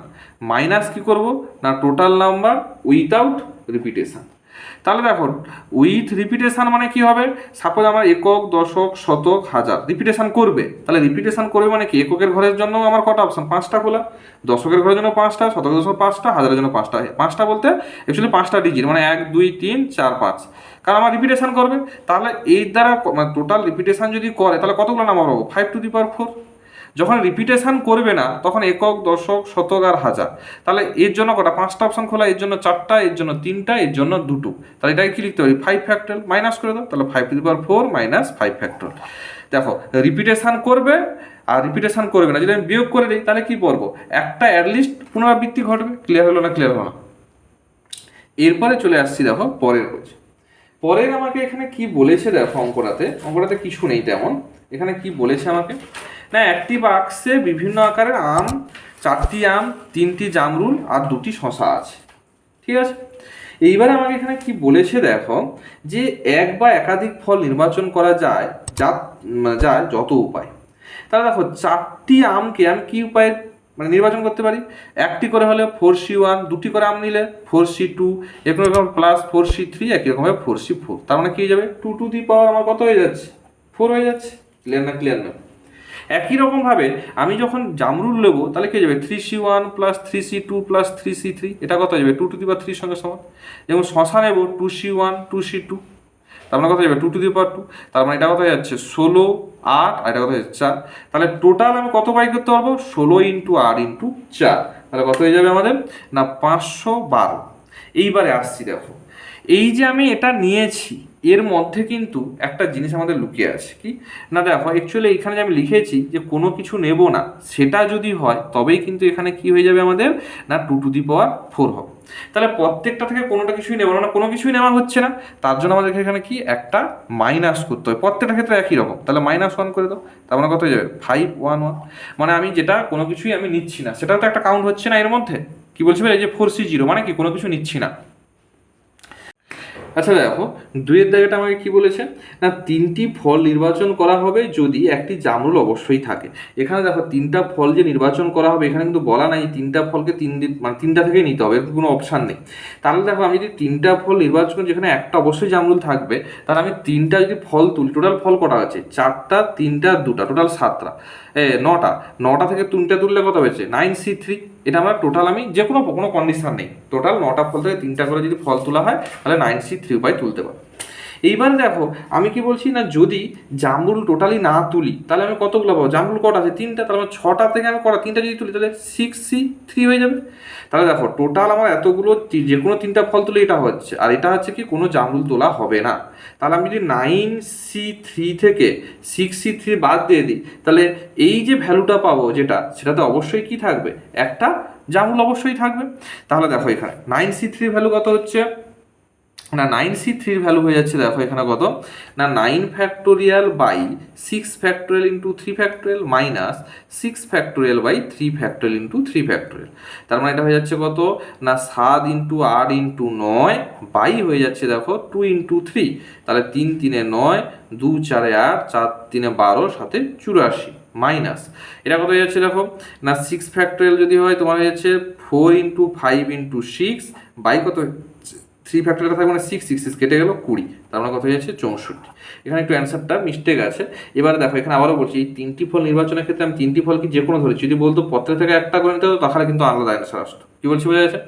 minus কি করব না টোটাল নাম্বার উইথাউট রিপিটেশন। তাহলে দেখো উইথ রিপিটেশন মানে কি হবে, সাপোজ আমার একক, দশক, শতক, হাজার রিপিটেশন করবে, তাহলে রিপিটেশন করবে মানে কি এককের ঘরের জন্য আমার কটা অপশন 5টা খোলা, দশকের ঘরের জন্য 5টা, শতকের জন্য 5টা, হাজারের জন্য 5টা। 5টা বলতে অ্যাকচুয়ালি 5টা ডিজিট মানে 1 2 3 4 5, কারণ আমার রিপিটেশন করবে। তাহলে এই দ্বারা মানে টোটাল রিপিটেশন যদি করে তাহলে কতগুলো নাম্বার পাবো 5⁴। যখন রিপিটেশন করবে না তখন একক, দশক, শতক আর হাজার। তাহলে এর জন্য কটা 5টা অপশন খোলা, এর জন্য 4টা, এর জন্য 3টা, এর জন্য 2টো। তাহলে এটাকে কি লিখতে পারি 5 ফ্যাক্টর, মাইনাস করে দাও, তাহলে 5⁴ মাইনাস 5 ফ্যাক্টর। দেখো রিপিটেশন করবে আর রিপিটেশন করবে না, যদি আমি বিয়োগ করে দিই তাহলে কি করবো, একটা অ্যাটলিস্ট পুনরাবৃত্তি ঘটবে। ক্লিয়ার হলো না? ক্লিয়ার হলো না? এরপরে চলে আসছি দেখো পরের পেজ। পরের আমাকে এখানে কি বলেছে দেখো, অঙ্কটাতে কিছু নেই তেমন। এখানে কি বলেছে আমাকে, না একটি বাক্সে বিভিন্ন আকারের আম, 4টি আম, 3টি জামরুল আর 2টি শসা আছে। ঠিক আছে, এইবারে আমাকে এখানে কি বলেছে দেখো যে এক বা একাধিক ফল নির্বাচন করা যায় যায় যত উপায়। তাহলে দেখো 4টি আমকে আমি কি উপায়ে মানে নির্বাচন করতে পারি, একটি করে হলে 4C1, 2টি করে আম নিলে 4C2, এরকম রকম প্লাস 4C3, একই রকমভাবে 4C4। তার মানে কি হয়ে যাবে 2 টু দি পাওয়ার আমার কত হয়ে যাচ্ছে 4 হয়ে যাচ্ছে। ক্লিয়ার না? ক্লিয়ার না? একই রকমভাবে আমি যখন জামরুল নেবো তাহলে কি হয়ে যাবে 3C1 plus 3C2 plus 3C3, এটা কত হয়ে যাবে 2 টু দি পাওয়ার 3 সঙ্গে সমান। যেমন শশা নেবো 2C1 2C2, তার মানে কত যাবে 2 টু দি পাওয়ার 2, তার মানে এটা কত হয়ে যাচ্ছে 16 8, আর এটা কত হয়ে যাচ্ছে 4। তাহলে টোটাল আমি কত বাই করতে পারবো 16 × 8 × 4, তাহলে কত হয়ে যাবে আমাদের না 512। এইবারে আসছি দেখো এই যে আমি এটা নিয়েছি এর মধ্যে কিন্তু একটা জিনিস আমাদের লুকিয়ে আছে। কি না দেখো অ্যাকচুয়ালি এখানে যে আমি লিখেছি যে কোনো কিছু নেব না, সেটা যদি হয় তবেই কিন্তু এখানে কি হয়ে যাবে আমাদের না 2 টু দি পাওয়ার 4 হবে। তাহলে প্রত্যেকটা থেকে কোনোটা কিছুই নেব না, কোনো কিছুই নেওয়া হচ্ছে না, তার জন্য আমাদেরকে এখানে কি একটা মাইনাস করতে হবে। প্রত্যেকটা ক্ষেত্রে একই রকম, তাহলে -1 করে দাও, তার মানে কত হয়ে যাবে 511। মানে আমি যেটা কোনো কিছুই আমি নিচ্ছি না সেটা তো একটা কাউন্ট হচ্ছে না এর মধ্যে। কি বলছি এই যে 4C0 মানে কি কোনো কিছু নিচ্ছি না। আচ্ছা দেখো, দুইয়ের দাগেটা আমাকে কি বলেছে না, তিনটি ফল নির্বাচন করা হবে যদি একটি জামরুল অবশ্যই থাকে। এখানে দেখো তিনটা ফল যে নির্বাচন করা হবে, এখানে কিন্তু বলা নাই তিনটা ফলকে মানে তিনটা থেকেই নিতে হবে, এর কোনো অপশান নেই। তাহলে দেখো আমি যদি তিনটা ফল নির্বাচন করি যেখানে একটা অবশ্যই জামরুল থাকবে, তাহলে আমি তিনটা যদি ফল তুলি, টোটাল ফল কটা আছে, 4টা, 3টা, 2টা, টোটাল 7টা, 9টা থেকে 3টা তুললে কত হয়েছে 9C3। এটা আমরা টোটাল, আমি যে কোনো কন্ডিশন নেই, টোটাল 9টা ফল থেকে 3টা করে যদি ফল তোলা হয় তাহলে 9C3 উপায় তুলতে পারো। এইবার দেখো আমি কি বলছি না, যদি জামরুল টোটালি না তুলি তাহলে আমি কতগুলো পাবো, জামরুল কটা আছে 3টা, তাহলে আমার 6টা থেকে আমি কটা 3টা যদি তুলি তাহলে 6C3 হয়ে যাবে। তাহলে দেখো টোটাল আমার এতগুলো যে কোনো 3টা ফল তুলে এটা হচ্ছে, আর এটা হচ্ছে কি কোনো জামরুল তোলা হবে না। তাহলে আমি যদি 9C3 থেকে 6C3 বাদ দিয়ে দিই, তাহলে এই যে ভ্যালুটা পাবো যেটা, সেটাতে অবশ্যই কি থাকবে, একটা জামরুল অবশ্যই থাকবে। তাহলে দেখো এখানে 9C3 ভ্যালু কত হচ্ছে না, 9C3 ভ্যালু হয়ে যাচ্ছে দেখো এখানে কত না, 9 factorial factorial into 3 factorial minus 6 factorial factorial into 3 factorial. তার মানে এটা হয়ে যাচ্ছে কত না, 7 ইন্টু 8 ইন্টু 9 বাই হয়ে যাচ্ছে দেখো 2 ইন্টু 3, তাহলে 3 3 9, 2 4 8, 4 3 12, 7 84 মাইনাস এটা কত হয়ে যাচ্ছে দেখো না, 6 ফ্যাক্টোরিয়াল যদি হয় তোমার হয়ে যাচ্ছে 4 ইন্টু 5 ইন্টু 6 বাই কত 3 ফ্যাক্টরিয়ালটা থাকবে মানে 6 কেটে গেল 20, তার মানে কত হয়ে যাচ্ছে 64। এখানে একটু অ্যান্সারটা মিস্টেক আছে। এবারে দেখো এখানে আবারও বলছি, এই 3টি ফল নির্বাচনের ক্ষেত্রে আমি 3টি ফল কি যে কোনো ধরেছি, যদি বলতো পত্রের থেকে একটা করে নিতে হতো তাহলে কিন্তু আলাদা অ্যান্সার আসতো। কি বলছি বোঝা যাচ্ছে?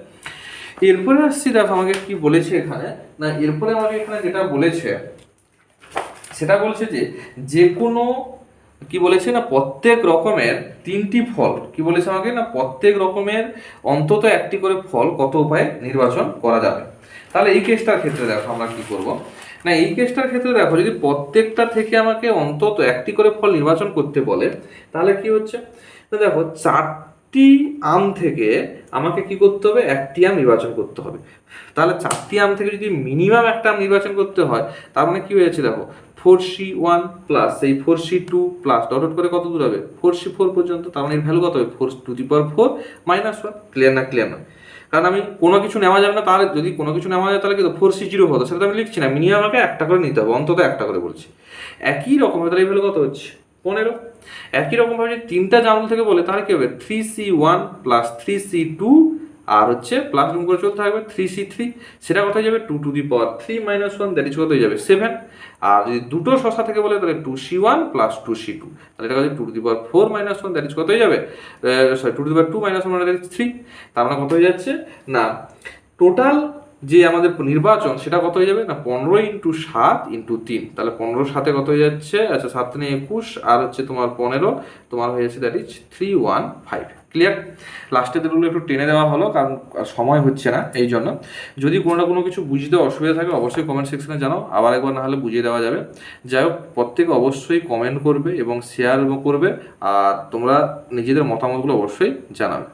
এরপরে আসছি দেখো আমাকে কি বলেছে এখানে না, এরপরে আমাকে এখানে যেটা বলেছে সেটা বলছে যে কোনো কি বলেছে না, প্রত্যেক রকমের 3টি ফল, কি বলেছে আমাকে না, প্রত্যেক রকমের অন্তত একটি করে ফল কত উপায়ে নির্বাচন করা যাবে। তাহলে এই কেসটার ক্ষেত্রে দেখো আমরা কি করব না, এই কেসটার ক্ষেত্রে দেখো যদি প্রত্যেকটা থেকে আমাকে অন্তত একটি করে ফল নির্বাচন করতে বলে, তাহলে কি হচ্ছে না, দেখো 4টি আম থেকে আমাকে কি করতে হবে, একটি আম নির্বাচন করতে হবে। তাহলে 4টি আম থেকে যদি মিনিমাম একটা আম নির্বাচন করতে হয়, তার মানে কি হয়েছে দেখো 4C1 প্লাস এই 4C2 প্লাস ডট করে কত দূর হবে 4C4 পর্যন্ত, তার মানে এর ভ্যালু কত হবে 4⁴ মাইনাস 1। ক্লিয়ার না? ক্লিয়ার না? কারণ আমি কোনো কিছু নেওয়া যাবে না, তাহলে যদি কোনো কিছু নেওয়া যায় তাহলে কিন্তু 4C0 হতো, সেটা তো আমি লিখছি না, মিনিমাম আমাকে একটা করে নিতে হবে, অন্তত একটা করে বলছি। একই রকম তাহলে এই ভ্যালু কত হচ্ছে 15। একই রকমভাবে যদি 3টা জামরুল থেকে বলে তাহলে কি হবে 3C1 প্লাস 3C2 আর হচ্ছে প্লাস রুম করে চলতে থাকবে 3C3, সেটা কোথায় যাবে 2⁻³ মাইনাস 1, দ্যাট ইজ কত হয়ে যাবে 7। আর যদি দুটো শশা থেকে বলে তাহলে 2C1 প্লাস 2C2, তাহলে এটা হচ্ছে 2⁴ মাইনাস 1, দ্যাট ইজ কত হয়ে যাবে সরি 2⁻² মাইনাস 1 দ্যাট ইজ 3। তার মানে কত হয়ে যাচ্ছে না, টোটাল যে আমাদের নির্বাচন সেটা কত হয়ে যাবে না 15 ইন্টু 7 ইন্টু 3, তাহলে 15 7 কত হয়ে যাচ্ছে, আচ্ছা 7 3 21 আর হচ্ছে তোমার 15 তোমার হয়ে যাচ্ছে দ্যাট ইজ 315। ক্লিয়ার? লাস্টের দুটো একটু টেনে দেওয়া হলো কারণ সময় হচ্ছে না এই জন্য। যদি কোনো না কোনো কিছু বুঝতে অসুবিধা থাকে অবশ্যই কমেন্ট সেকশনে জানাও, আবার একবার না হলে বুঝিয়ে দেওয়া যাবে। যাই হোক, প্রত্যেকে অবশ্যই কমেন্ট করবে এবং শেয়ার করবে, আর তোমরা নিজেদের মতামতগুলো অবশ্যই জানাবে।